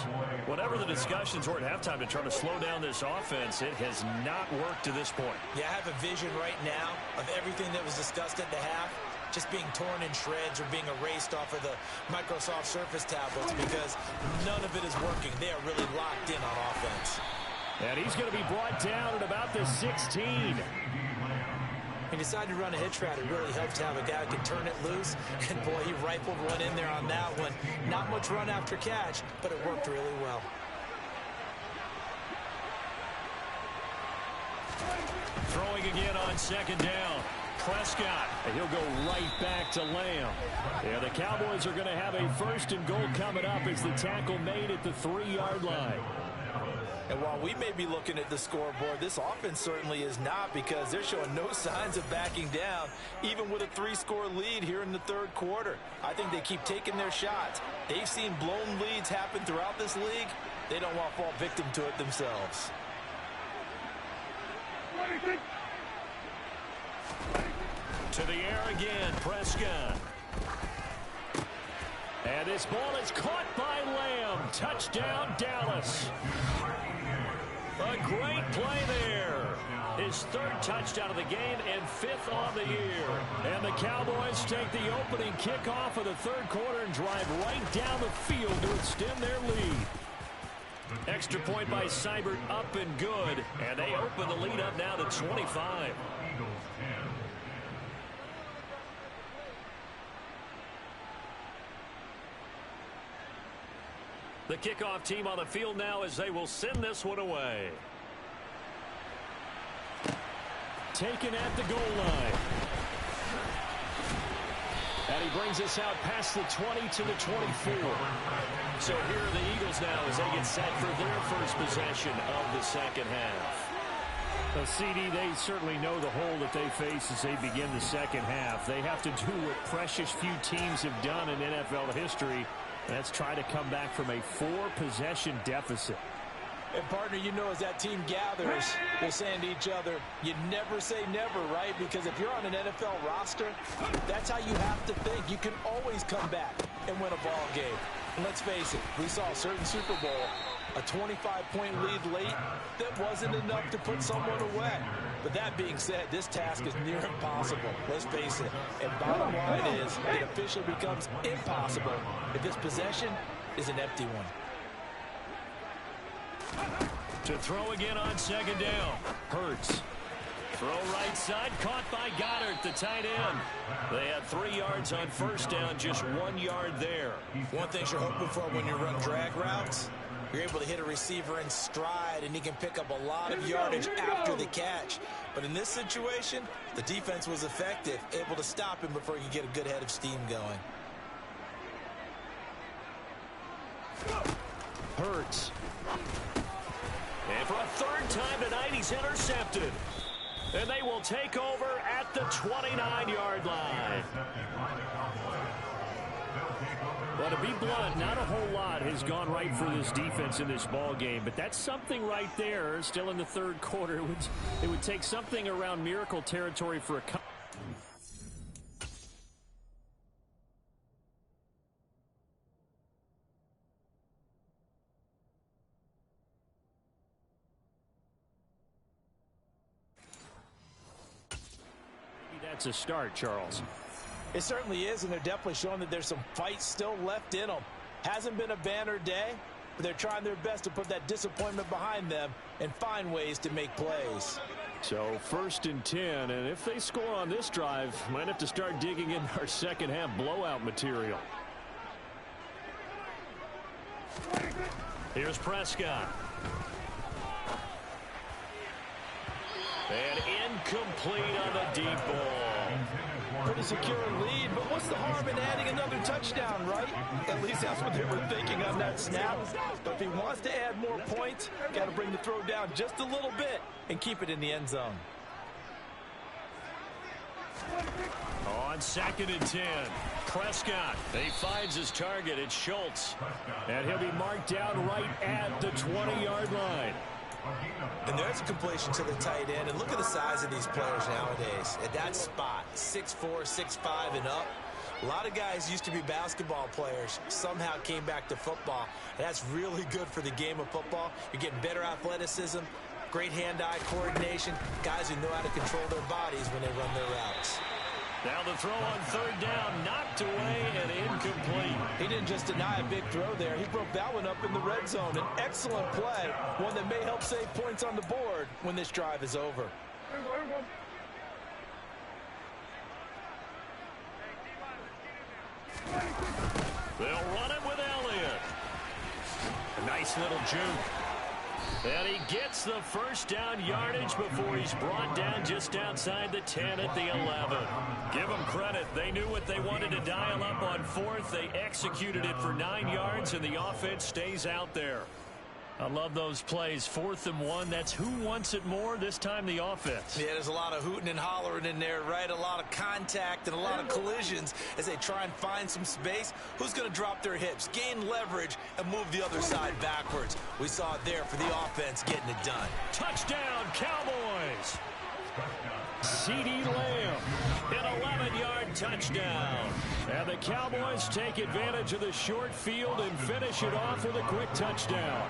Whatever the discussions were at halftime to try to slow down this offense, it has not worked to this point. Yeah, I have a vision right now of everything that was discussed at the half just being torn in shreds or being erased off of the Microsoft Surface tablets because none of it is working. They are really locked in on offense. And he's going to be brought down at about the 16. He decided to run a hitch route. It really helps to have a guy who can turn it loose. And boy, he rifled one in there on that one. Not much run after catch, but it worked really well. Throwing again on 2nd down. Prescott, and he'll go right back to Lamb. Yeah, the Cowboys are going to have a 1st and goal coming up as the tackle made at the 3-yard line. And while we may be looking at the scoreboard, this offense certainly is not because they're showing no signs of backing down, even with a 3-score lead here in the 3rd quarter. I think they keep taking their shots. They've seen blown leads happen throughout this league. They don't want to fall victim to it themselves. To the air again, Prescott. And this ball is caught by Lamb. Touchdown, Dallas. A great play there. His 3rd touchdown of the game and 5th on the year. And the Cowboys take the opening kickoff of the 3rd quarter and drive right down the field to extend their lead. Extra point by Seibert, up and good. And they open the lead up now to 25. The kickoff team on the field now as they will send this one away. Taken at the goal line. And he brings us out past the 20 to the 24. So here are the Eagles now as they get set for their first possession of the second half. Well, CD, they certainly know the hole that they face as they begin the second half. They have to do what precious few teams have done in NFL history. That's try to come back from a 4-possession deficit. And, partner, you know, as that team gathers, they're saying to each other, you never say never, right? Because if you're on an NFL roster, that's how you have to think. You can always come back and win a ball game. And let's face it, we saw a certain Super Bowl, a 25-point lead late that wasn't enough to put someone away. But that being said, this task is near impossible. Let's face it. And bottom line is, it officially becomes impossible if this possession is an empty one. To throw again on second down. Hurts. Throw right side, caught by Goddard, the tight end. They had 3 yards on first down, just 1 yard there. One thing you're hoping for when you run drag routes, you're able to hit a receiver in stride, and he can pick up a lot of yardage after the catch. But in this situation, the defense was effective, able to stop him before he could get a good head of steam going. Hurts. And for a 3rd time tonight, he's intercepted. And they will take over at the 29-yard line. Well, to be blunt, not a whole lot has gone right for this defense in this ball game, but that's something right there. Still in the 3rd quarter, it would take something around miracle territory for a comeback. That's a start, Charles. It certainly is, and they're definitely showing that there's some fight still left in them. Hasn't been a banner day, but they're trying their best to put that disappointment behind them and find ways to make plays. So 1st and 10, and if they score on this drive, might have to start digging in our second half blowout material. Here's Prescott. And incomplete on the deep ball. Pretty secure lead, but what's the harm in adding another touchdown, right? At least that's what they were thinking on that snap. But if he wants to add more points, got to bring the throw down just a little bit and keep it in the end zone. On 2nd and 10, Prescott. He finds his target. It's Schultz. And he'll be marked down right at the 20-yard line. And there's a completion to the tight end. And look at the size of these players nowadays. At that spot, 6'4", 6'5", and up. A lot of guys used to be basketball players, somehow came back to football. And that's really good for the game of football. You're getting better athleticism, great hand-eye coordination, guys who know how to control their bodies when they run their routes. Now the throw on 3rd down, knocked away and incomplete. He didn't just deny a big throw there. He broke that one up in the red zone. An excellent play, one that may help save points on the board when this drive is over. They'll run it with Elliott. A nice little juke. And he gets the 1st down yardage before he's brought down just outside the 10 at the 11. Give them credit. They knew what they wanted to dial up on 4th. They executed it for 9 yards, and the offense stays out there. I love those plays. 4th and 1. That's who wants it more. This time the offense. Yeah, there's a lot of hooting and hollering in there, right? A lot of contact and a lot of collisions as they try and find some space. Who's going to drop their hips, gain leverage, and move the other side backwards? We saw it there for the offense getting it done. Touchdown, Cowboys! C.D. Lamb, an 11-yard touchdown. And the Cowboys take advantage of the short field and finish it off with a quick touchdown.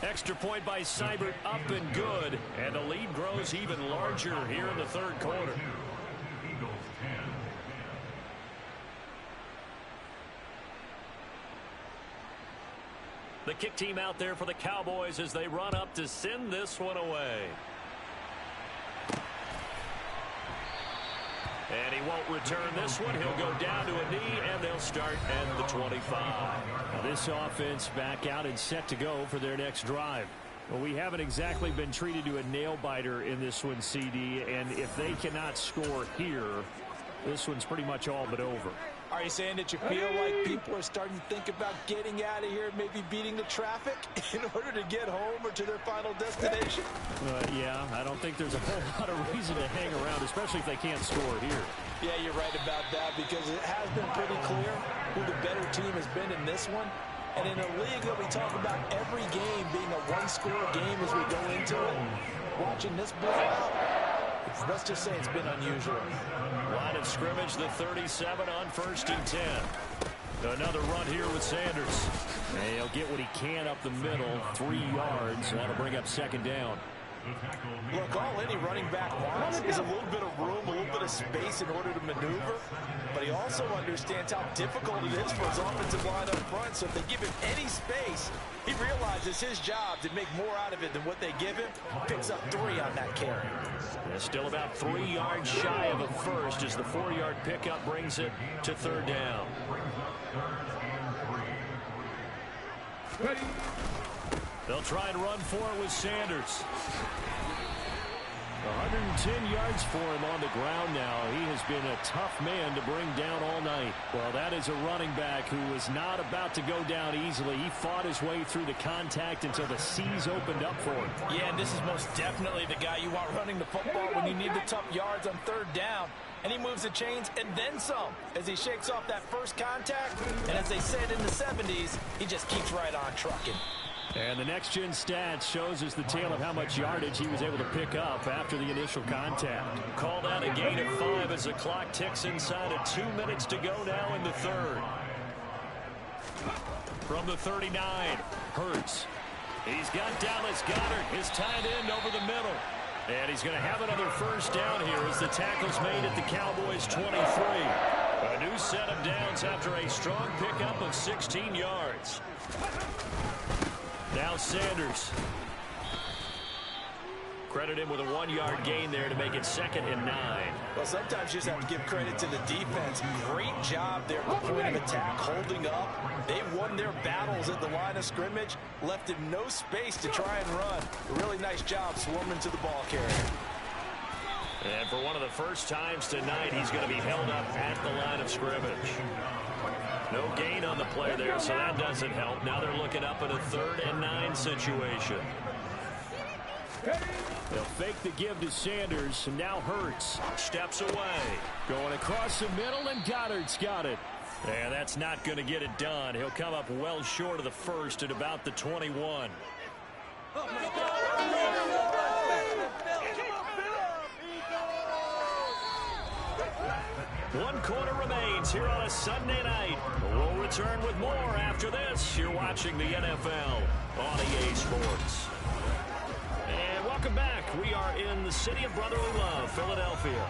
Extra point by Seibert, up and good. And the lead grows even larger here in the 3rd quarter. The kick team out there for the Cowboys as they run up to send this one away. And he won't return this one. He'll go down to a knee, and they'll start at the 25. Now this offense back out and set to go for their next drive. Well, we haven't exactly been treated to a nail-biter in this one, CD, and if they cannot score here, this one's pretty much all but over. Are you saying that you feel like people are starting to think about getting out of here, maybe beating the traffic in order to get home or to their final destination? Yeah, I don't think there's a whole lot of reason to hang around, especially if they can't score here. Yeah, you're right about that, because it has been pretty clear who the better team has been in this one. And in a league that we talk about every game being a one-score game as we go into it, watching this blowout, let's just say it's been unusual. Line of scrimmage, the 37 on 1st and 10. Another run here with Sanders. And he'll get what he can up the middle, 3 yards. That'll bring up 2nd down. Look, all any running back wants is a little bit of room, a little bit of space in order to maneuver. But he also understands how difficult it is for his offensive line up front. So if they give him any space, he realizes his job to make more out of it than what they give him. Picks up 3 on that carry. Yeah, still about 3 yards shy of a first as the 4-yard pickup brings it to 3rd down. They'll try and run for it with Sanders. 110 yards for him on the ground now. He has been a tough man to bring down all night. Well, that is a running back who was not about to go down easily. He fought his way through the contact until the seas opened up for him. Yeah, and this is most definitely the guy you want running the football when you need the tough yards on 3rd down. And he moves the chains and then some as he shakes off that first contact. And as they said in the 70s, he just keeps right on trucking. And the next-gen stats shows us the tale of how much yardage he was able to pick up after the initial contact. Called out a gain of 5 as the clock ticks inside of 2 minutes to go now in the 3rd. From the 39, Hurts. He's got Dallas Goedert, his tight end, over the middle. And he's going to have another first down here as the tackle's made at the Cowboys' 23. A new set of downs after a strong pickup of 16 yards. Now Sanders. Credit him with a 1-yard gain there to make it 2nd and 9. Well, sometimes you just have to give credit to the defense. Great job there at the point of attack, holding up. They won their battles at the line of scrimmage, left him no space to try and run. A really nice job swarming to the ball carrier. And for one of the first times tonight, he's going to be held up at the line of scrimmage. No gain on the play there, so that doesn't help. Now they're looking up at a 3rd and 9 situation. They'll fake the give to Sanders, and now Hurts steps away. Going across the middle, and Goddard's got it. And that's not going to get it done. He'll come up well short of the first at about the 21. One quarter remains here on a Sunday night. We'll return with more after this. You're watching the NFL on EA Sports. And welcome back. We are in the city of brotherly love, Philadelphia.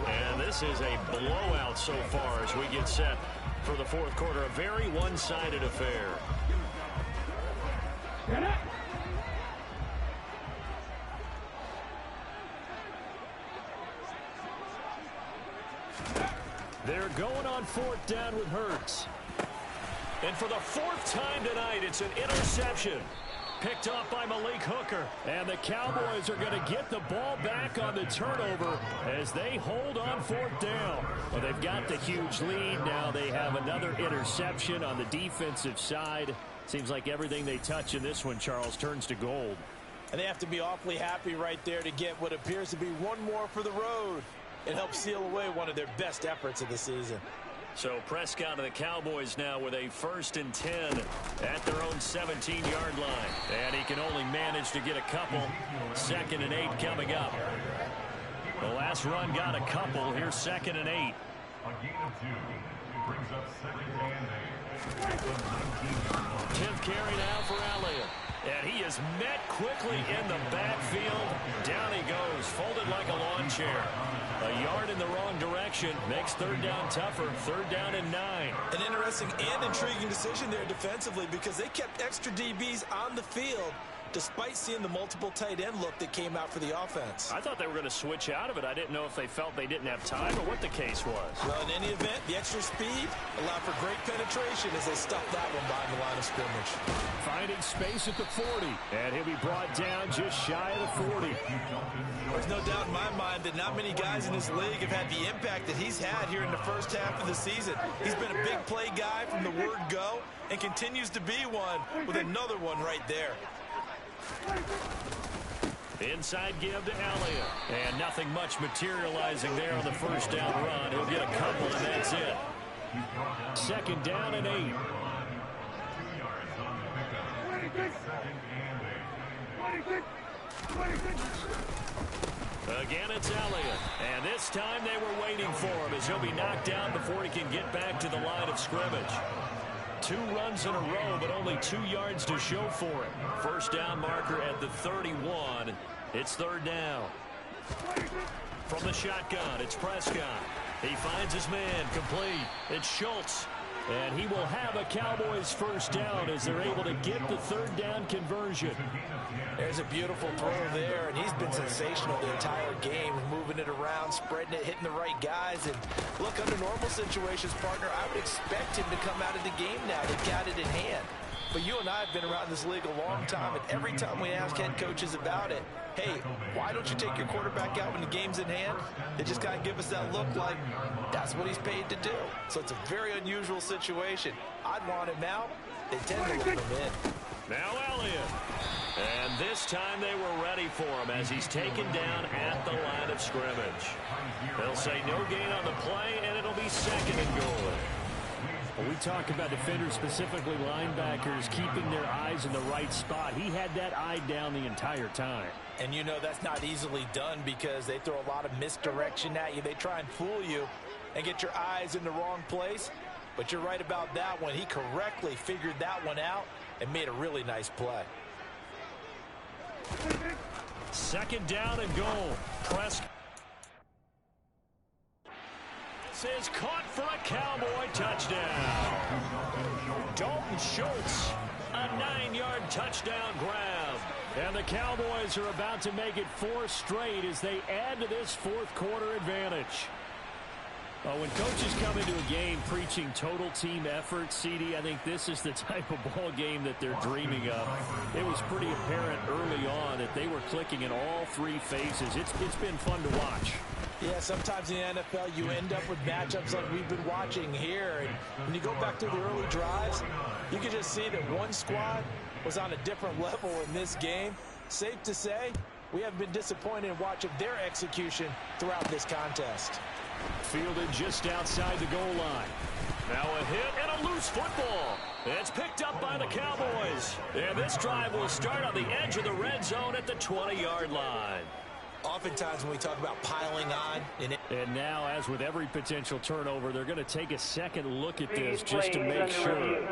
And this is a blowout so far as we get set for the 4th quarter. A very one-sided affair. They're going on 4th down with Hurts. And for the 4th time tonight, it's an interception. Picked off by Malik Hooker. And the Cowboys are going to get the ball back on the turnover as they hold on 4th down. Well, they've got the huge lead. Now they have another interception on the defensive side. Seems like everything they touch in this one, Charles, turns to gold. And they have to be awfully happy right there to get what appears to be one more for the road. It helps seal away one of their best efforts of the season. So Prescott and the Cowboys now with a 1st and 10 at their own 17-yard line. And he can only manage to get a couple. 2nd and 8 coming up. The last run got a couple. Here's 2nd and 8. A gain of 2 brings up 2nd and 8. 10th carry now for Elliott. And he is met quickly in the backfield. Down he goes, folded like a lawn chair. A yard in the wrong direction makes 3rd down tougher. 3rd down and 9. An interesting and intriguing decision there defensively because they kept extra DBs on the field despite seeing the multiple tight end look that came out for the offense. I thought they were going to switch out of it. I didn't know if they felt they didn't have time or what the case was. Well, in any event, the extra speed allowed for great penetration as they stuffed that one behind the line of scrimmage. Finding space at the 40, and he'll be brought down just shy of the 40. There's no doubt in my mind that not many guys in this league have had the impact that he's had here in the first half of the season. He's been a big play guy from the word go and continues to be one with another one right there. Inside give to Elliott. And nothing much materializing there on the first down run. He'll get a couple, and that's it. Second down and 8. Again, it's Elliott. And this time they were waiting for him as he'll be knocked down before he can get back to the line of scrimmage. 2 runs in a row, but only 2 yards to show for it. First down marker at the 31. It's third down. From the shotgun, it's Prescott. He finds his man complete. It's Schultz. And he will have a Cowboys first down as they're able to get the third down conversion. There's a beautiful throw there, and he's been sensational the entire game, moving it around, spreading it, hitting the right guys. And look, under normal situations, partner, I would expect him to come out of the game now. They've got it in hand. But you and I have been around this league a long time, and every time we ask head coaches about it, hey, why don't you take your quarterback out when the game's in hand? They just kind of give us that look like that's what he's paid to do. So it's a very unusual situation. I'd want him out. They tend to leave him in. Now Elliott. And this time they were ready for him as he's taken down at the line of scrimmage. They'll say no gain on the play, and it'll be second and goal. When we talk about defenders, specifically linebackers, keeping their eyes in the right spot, he had that eye down the entire time. And you know that's not easily done because they throw a lot of misdirection at you. They try and fool you and get your eyes in the wrong place. But you're right about that one. He correctly figured that one out and made a really nice play. Second down and goal. Prescott is caught for a Cowboy touchdown. Dalton Schultz, a 9-yard touchdown grab. And the Cowboys are about to make it 4 straight as they add to this fourth quarter advantage. When coaches come into a game preaching total team effort, CD, I think this is the type of ball game that they're dreaming of. It was pretty apparent early on that they were clicking in all 3 phases. It's been fun to watch. Yeah, sometimes in the NFL you end up with matchups like we've been watching here. And when you go back to the early drives, you can just see that one squad was on a different level in this game. Safe to say, we haven't been disappointed in watching their execution throughout this contest. Fielded just outside the goal line. Now a hit and a loose football. It's picked up by the Cowboys. And this drive will start on the edge of the red zone at the 20-yard line. Oftentimes when we talk about piling on. And now, as with every potential turnover, they're going to take a second look at this just to make sure.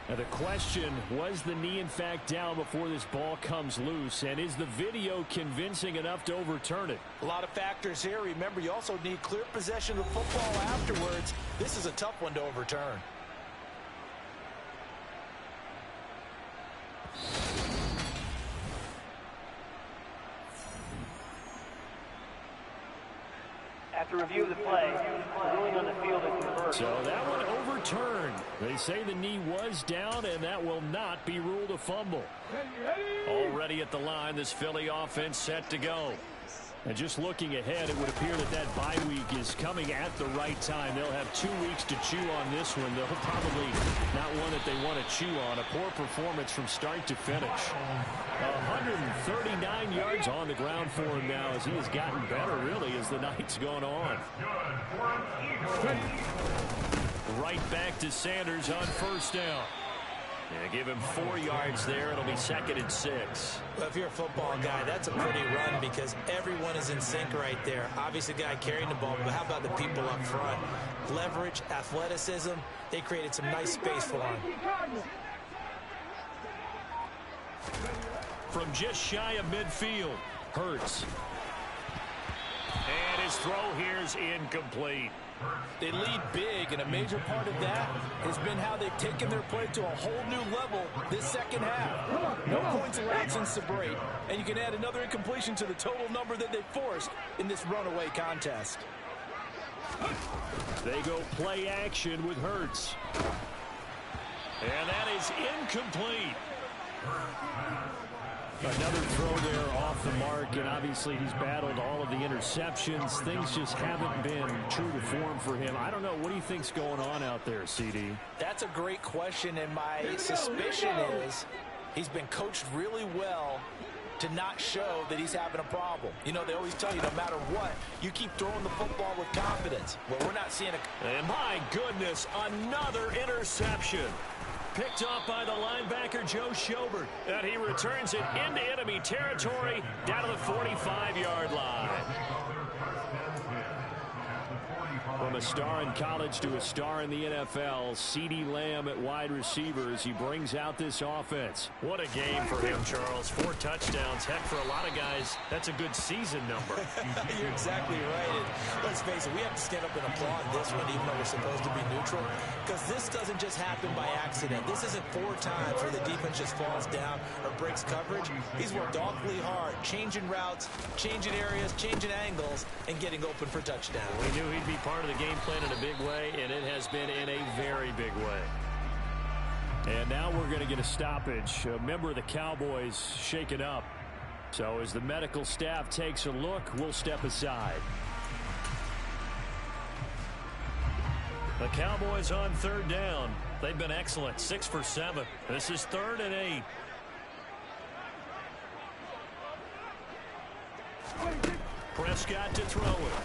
Now the question, was the knee in fact down before this ball comes loose? And is the video convincing enough to overturn it? A lot of factors here. Remember, you also need clear possession of the football afterwards. This is a tough one to overturn. After review of the play, the ruling on the field is reversed. So that one overturned. They say the knee was down, and that will not be ruled a fumble. Already at the line, this Philly offense set to go. And just looking ahead, it would appear that that bye week is coming at the right time. They'll have 2 weeks to chew on this one. They'll probably not one that they want to chew on. A poor performance from start to finish. 139 yards on the ground for him now as he has gotten better, really, as the night's gone on. Right back to Sanders on first down. Yeah, give him 4 yards there. It'll be second and 6. Well, if you're a football guy, that's a pretty run because everyone is in sync right there. Obviously, the guy carrying the ball, but how about the people up front? Leverage, athleticism, they created some nice space for him. From just shy of midfield, Hurts. And his throw here's incomplete. They lead big, and a major part of that has been how they've taken their play to a whole new level this second half. No points allowed since the break, and you can add another incompletion to the total number that they forced in this runaway contest. They go play action with Hurts. And that is incomplete. Another throw there off the mark, and obviously he's battled all of the interceptions. Things just haven't been true to form for him. I don't know. What do you think's going on out there, CD? That's a great question, and my suspicion is he's been coached really well to not show that he's having a problem. You know, they always tell you no matter what, you keep throwing the football with confidence. Well, we're not seeing a... And my goodness, another interception. Picked off by the linebacker, Joe Schobert. And he returns it into enemy territory down to the 45-yard line. From a star in college to a star in the NFL, CeeDee Lamb at wide receiver as he brings out this offense. What a game for him, Charles. 4 touchdowns. Heck, for a lot of guys, that's a good season number. You're exactly right. And let's face it, we have to stand up and applaud this one, even though we're supposed to be neutral, because this doesn't just happen by accident. This isn't 4 times where the defense just falls down or breaks coverage. He's worked awfully hard, changing routes, changing areas, changing angles, and getting open for touchdown. We knew he'd be part of the game plan in a big way, and it has been in a very big way. And now we're going to get a stoppage. A member of the Cowboys shaken up. So as the medical staff takes a look, we'll step aside. The Cowboys on 3rd down. They've been excellent, 6 for 7. This is 3rd and 8. Prescott to throw it.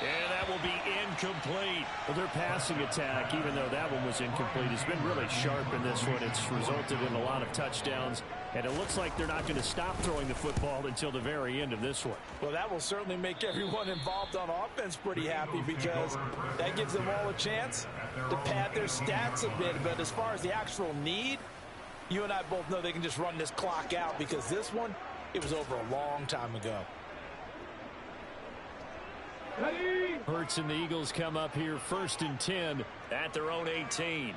And that will be incomplete. Well, their passing attack, even though that one was incomplete, has been really sharp in this one. It's resulted in a lot of touchdowns, and it looks like they're not going to stop throwing the football until the very end of this one. Well, that will certainly make everyone involved on offense pretty happy, because that gives them all a chance to pad their stats a bit. But as far as the actual need, you and I both know they can just run this clock out, because this one, it was over a long time ago. Hurts and the Eagles come up here 1st and 10 at their own 18.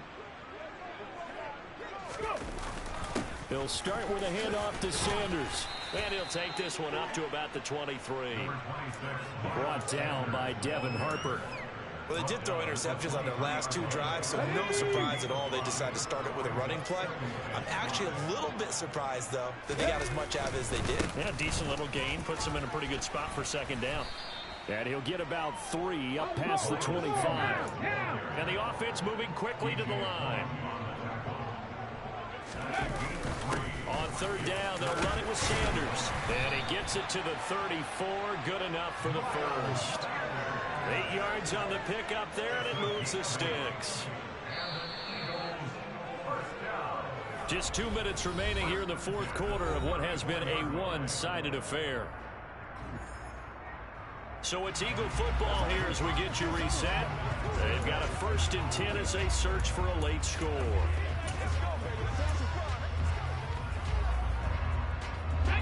He'll start with a handoff to Sanders. And he'll take this one up to about the 23. Brought down by Devin Harper. Well, they did throw interceptions on their last 2 drives, so no surprise at all they decided to start it with a running play. I'm actually a little bit surprised, though, that they got as much out of it as they did. Yeah, decent little gain. Puts them in a pretty good spot for 2nd down. And he'll get about 3 up past the 25. And the offense moving quickly to the line. On 3rd down, they'll run it with Sanders. And he gets it to the 34. Good enough for the 1st. 8 yards on the pickup there, and it moves the sticks. Just 2 minutes remaining here in the 4th quarter of what has been a one-sided affair. So it's Eagle football here as we get you reset. They've got a 1st and 10 as they search for a late score.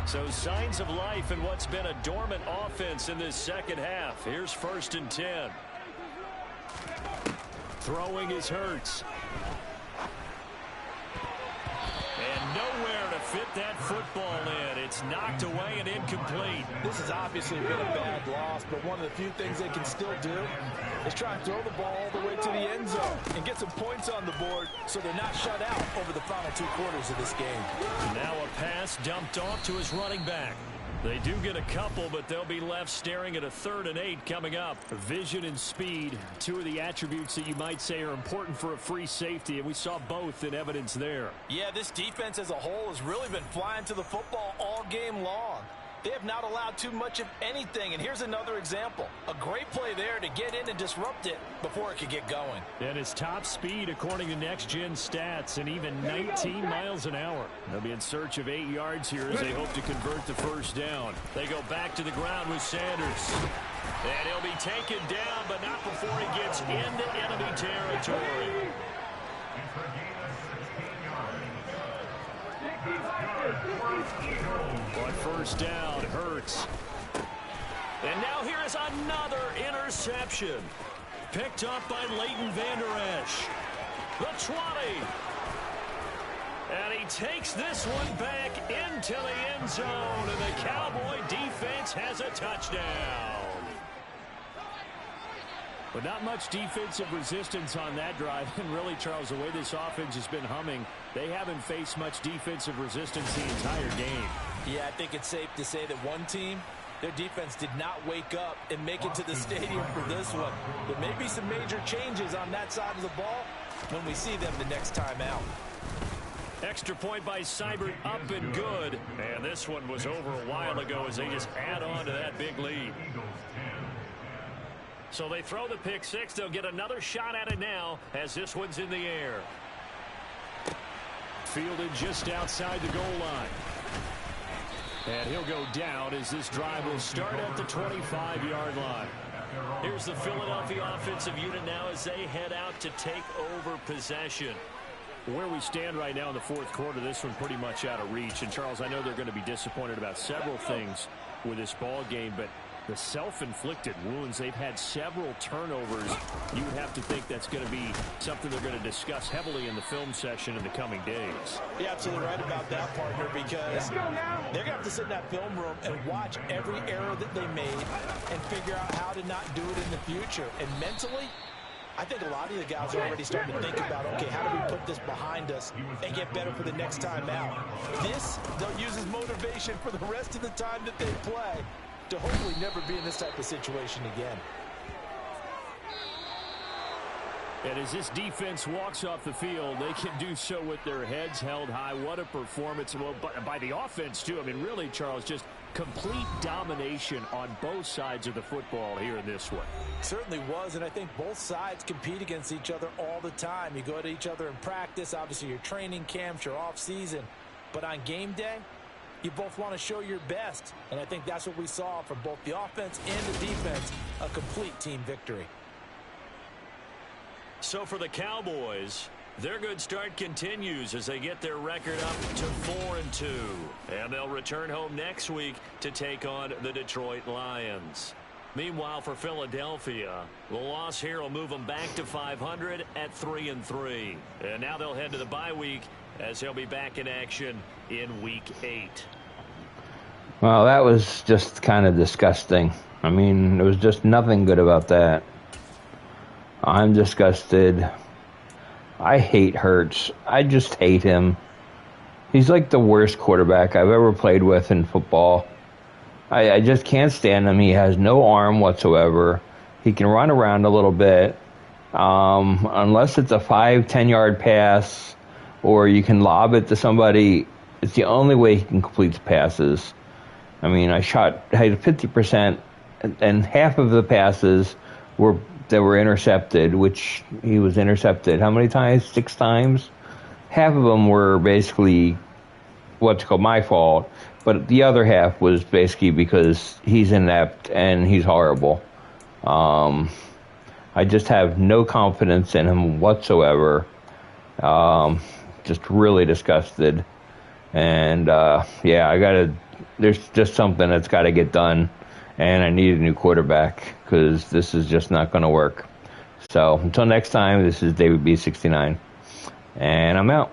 So signs of life in what's been a dormant offense in this second half. Here's 1st and 10. Throwing is Hurts. And nowhere to fit that football in. It's knocked away and incomplete. This has obviously been a bad loss, but one of the few things they can still do is try and throw the ball all the way to the end zone and get some points on the board so they're not shut out over the final 2 quarters of this game. Now a pass dumped off to his running back. They do get a couple, but they'll be left staring at a 3rd and 8 coming up. Vision and speed, 2 of the attributes that you might say are important for a free safety, and we saw both in evidence there. Yeah, this defense as a whole has really been flying to the football all game long. They have not allowed too much of anything, and here's another example. A great play there to get in and disrupt it before it could get going. And his top speed, according to next-gen stats, and even 19 miles an hour. They'll be in search of 8 yards here as they hope to convert the 1st down. They go back to the ground with Sanders. And he'll be taken down, but not before he gets into enemy territory. On 1st down, Hurts. And now here is another interception. Picked up by Leighton Vander Esch. The 20. And he takes this one back into the end zone. And the Cowboy defense has a touchdown. But not much defensive resistance on that drive. And really, Charles, the way this offense has been humming, they haven't faced much defensive resistance the entire game. Yeah, I think it's safe to say that one team, their defense did not wake up and make it to the stadium for this one. There may be some major changes on that side of the ball when we see them the next time out. Extra point by Seibert, up and good. And this one was over a while ago as they just add on to that big lead. So they throw the pick six. They'll get another shot at it now as this one's in the air. Fielded just outside the goal line. And he'll go down as this drive will start at the 25-yard line. Here's the Philadelphia offensive unit now as they head out to take over possession. Where we stand right now in the fourth quarter, this one pretty much out of reach. And, Charles, I know they're going to be disappointed about several things with this ball game, but the self-inflicted wounds, they've had several turnovers. You would have to think that's going to be something they're going to discuss heavily in the film session in the coming days. You're absolutely right about that, partner, because they're going to have to sit in that film room and watch every error that they made and figure out how to not do it in the future. And mentally, I think a lot of the guys are already starting to think about, okay, how do we put this behind us and get better for the next time out? This, they'll use as motivation for the rest of the time that they play to hopefully never be in this type of situation again. And as this defense walks off the field, they can do so with their heads held high. What a performance. Well, by the offense, too. I mean, really, Charles, just complete domination on both sides of the football here in this one. Certainly was, and I think both sides compete against each other all the time. You go at each other in practice, obviously your training camps, your off-season. But on game day, you both want to show your best. And I think that's what we saw from both the offense and the defense, a complete team victory. So for the Cowboys, their good start continues as they get their record up to 4-2. And they'll return home next week to take on the Detroit Lions. Meanwhile, for Philadelphia, the loss here will move them back to 500 at 3-3. And now they'll head to the bye week as they'll be back in action in Week 8. Well, that was just kind of disgusting. I mean, there was just nothing good about that. I'm disgusted. I hate Hurts. I just hate him. He's like the worst quarterback I've ever played with in football. I just can't stand him. He has no arm whatsoever. He can run around a little bit. Unless it's a 5-10 yard pass or you can lob it to somebody, it's the only way he can complete the passes. I mean, I had 50%, and half of the passes were intercepted, which he was intercepted how many times? 6 times. Half of them were basically what's called my fault, but the other half was basically because he's inept and he's horrible. I just have no confidence in him whatsoever. Just really disgusted. And there's just something that's got to get done. And I need a new quarterback because this is just not going to work. So until next time, this is David B69. And I'm out.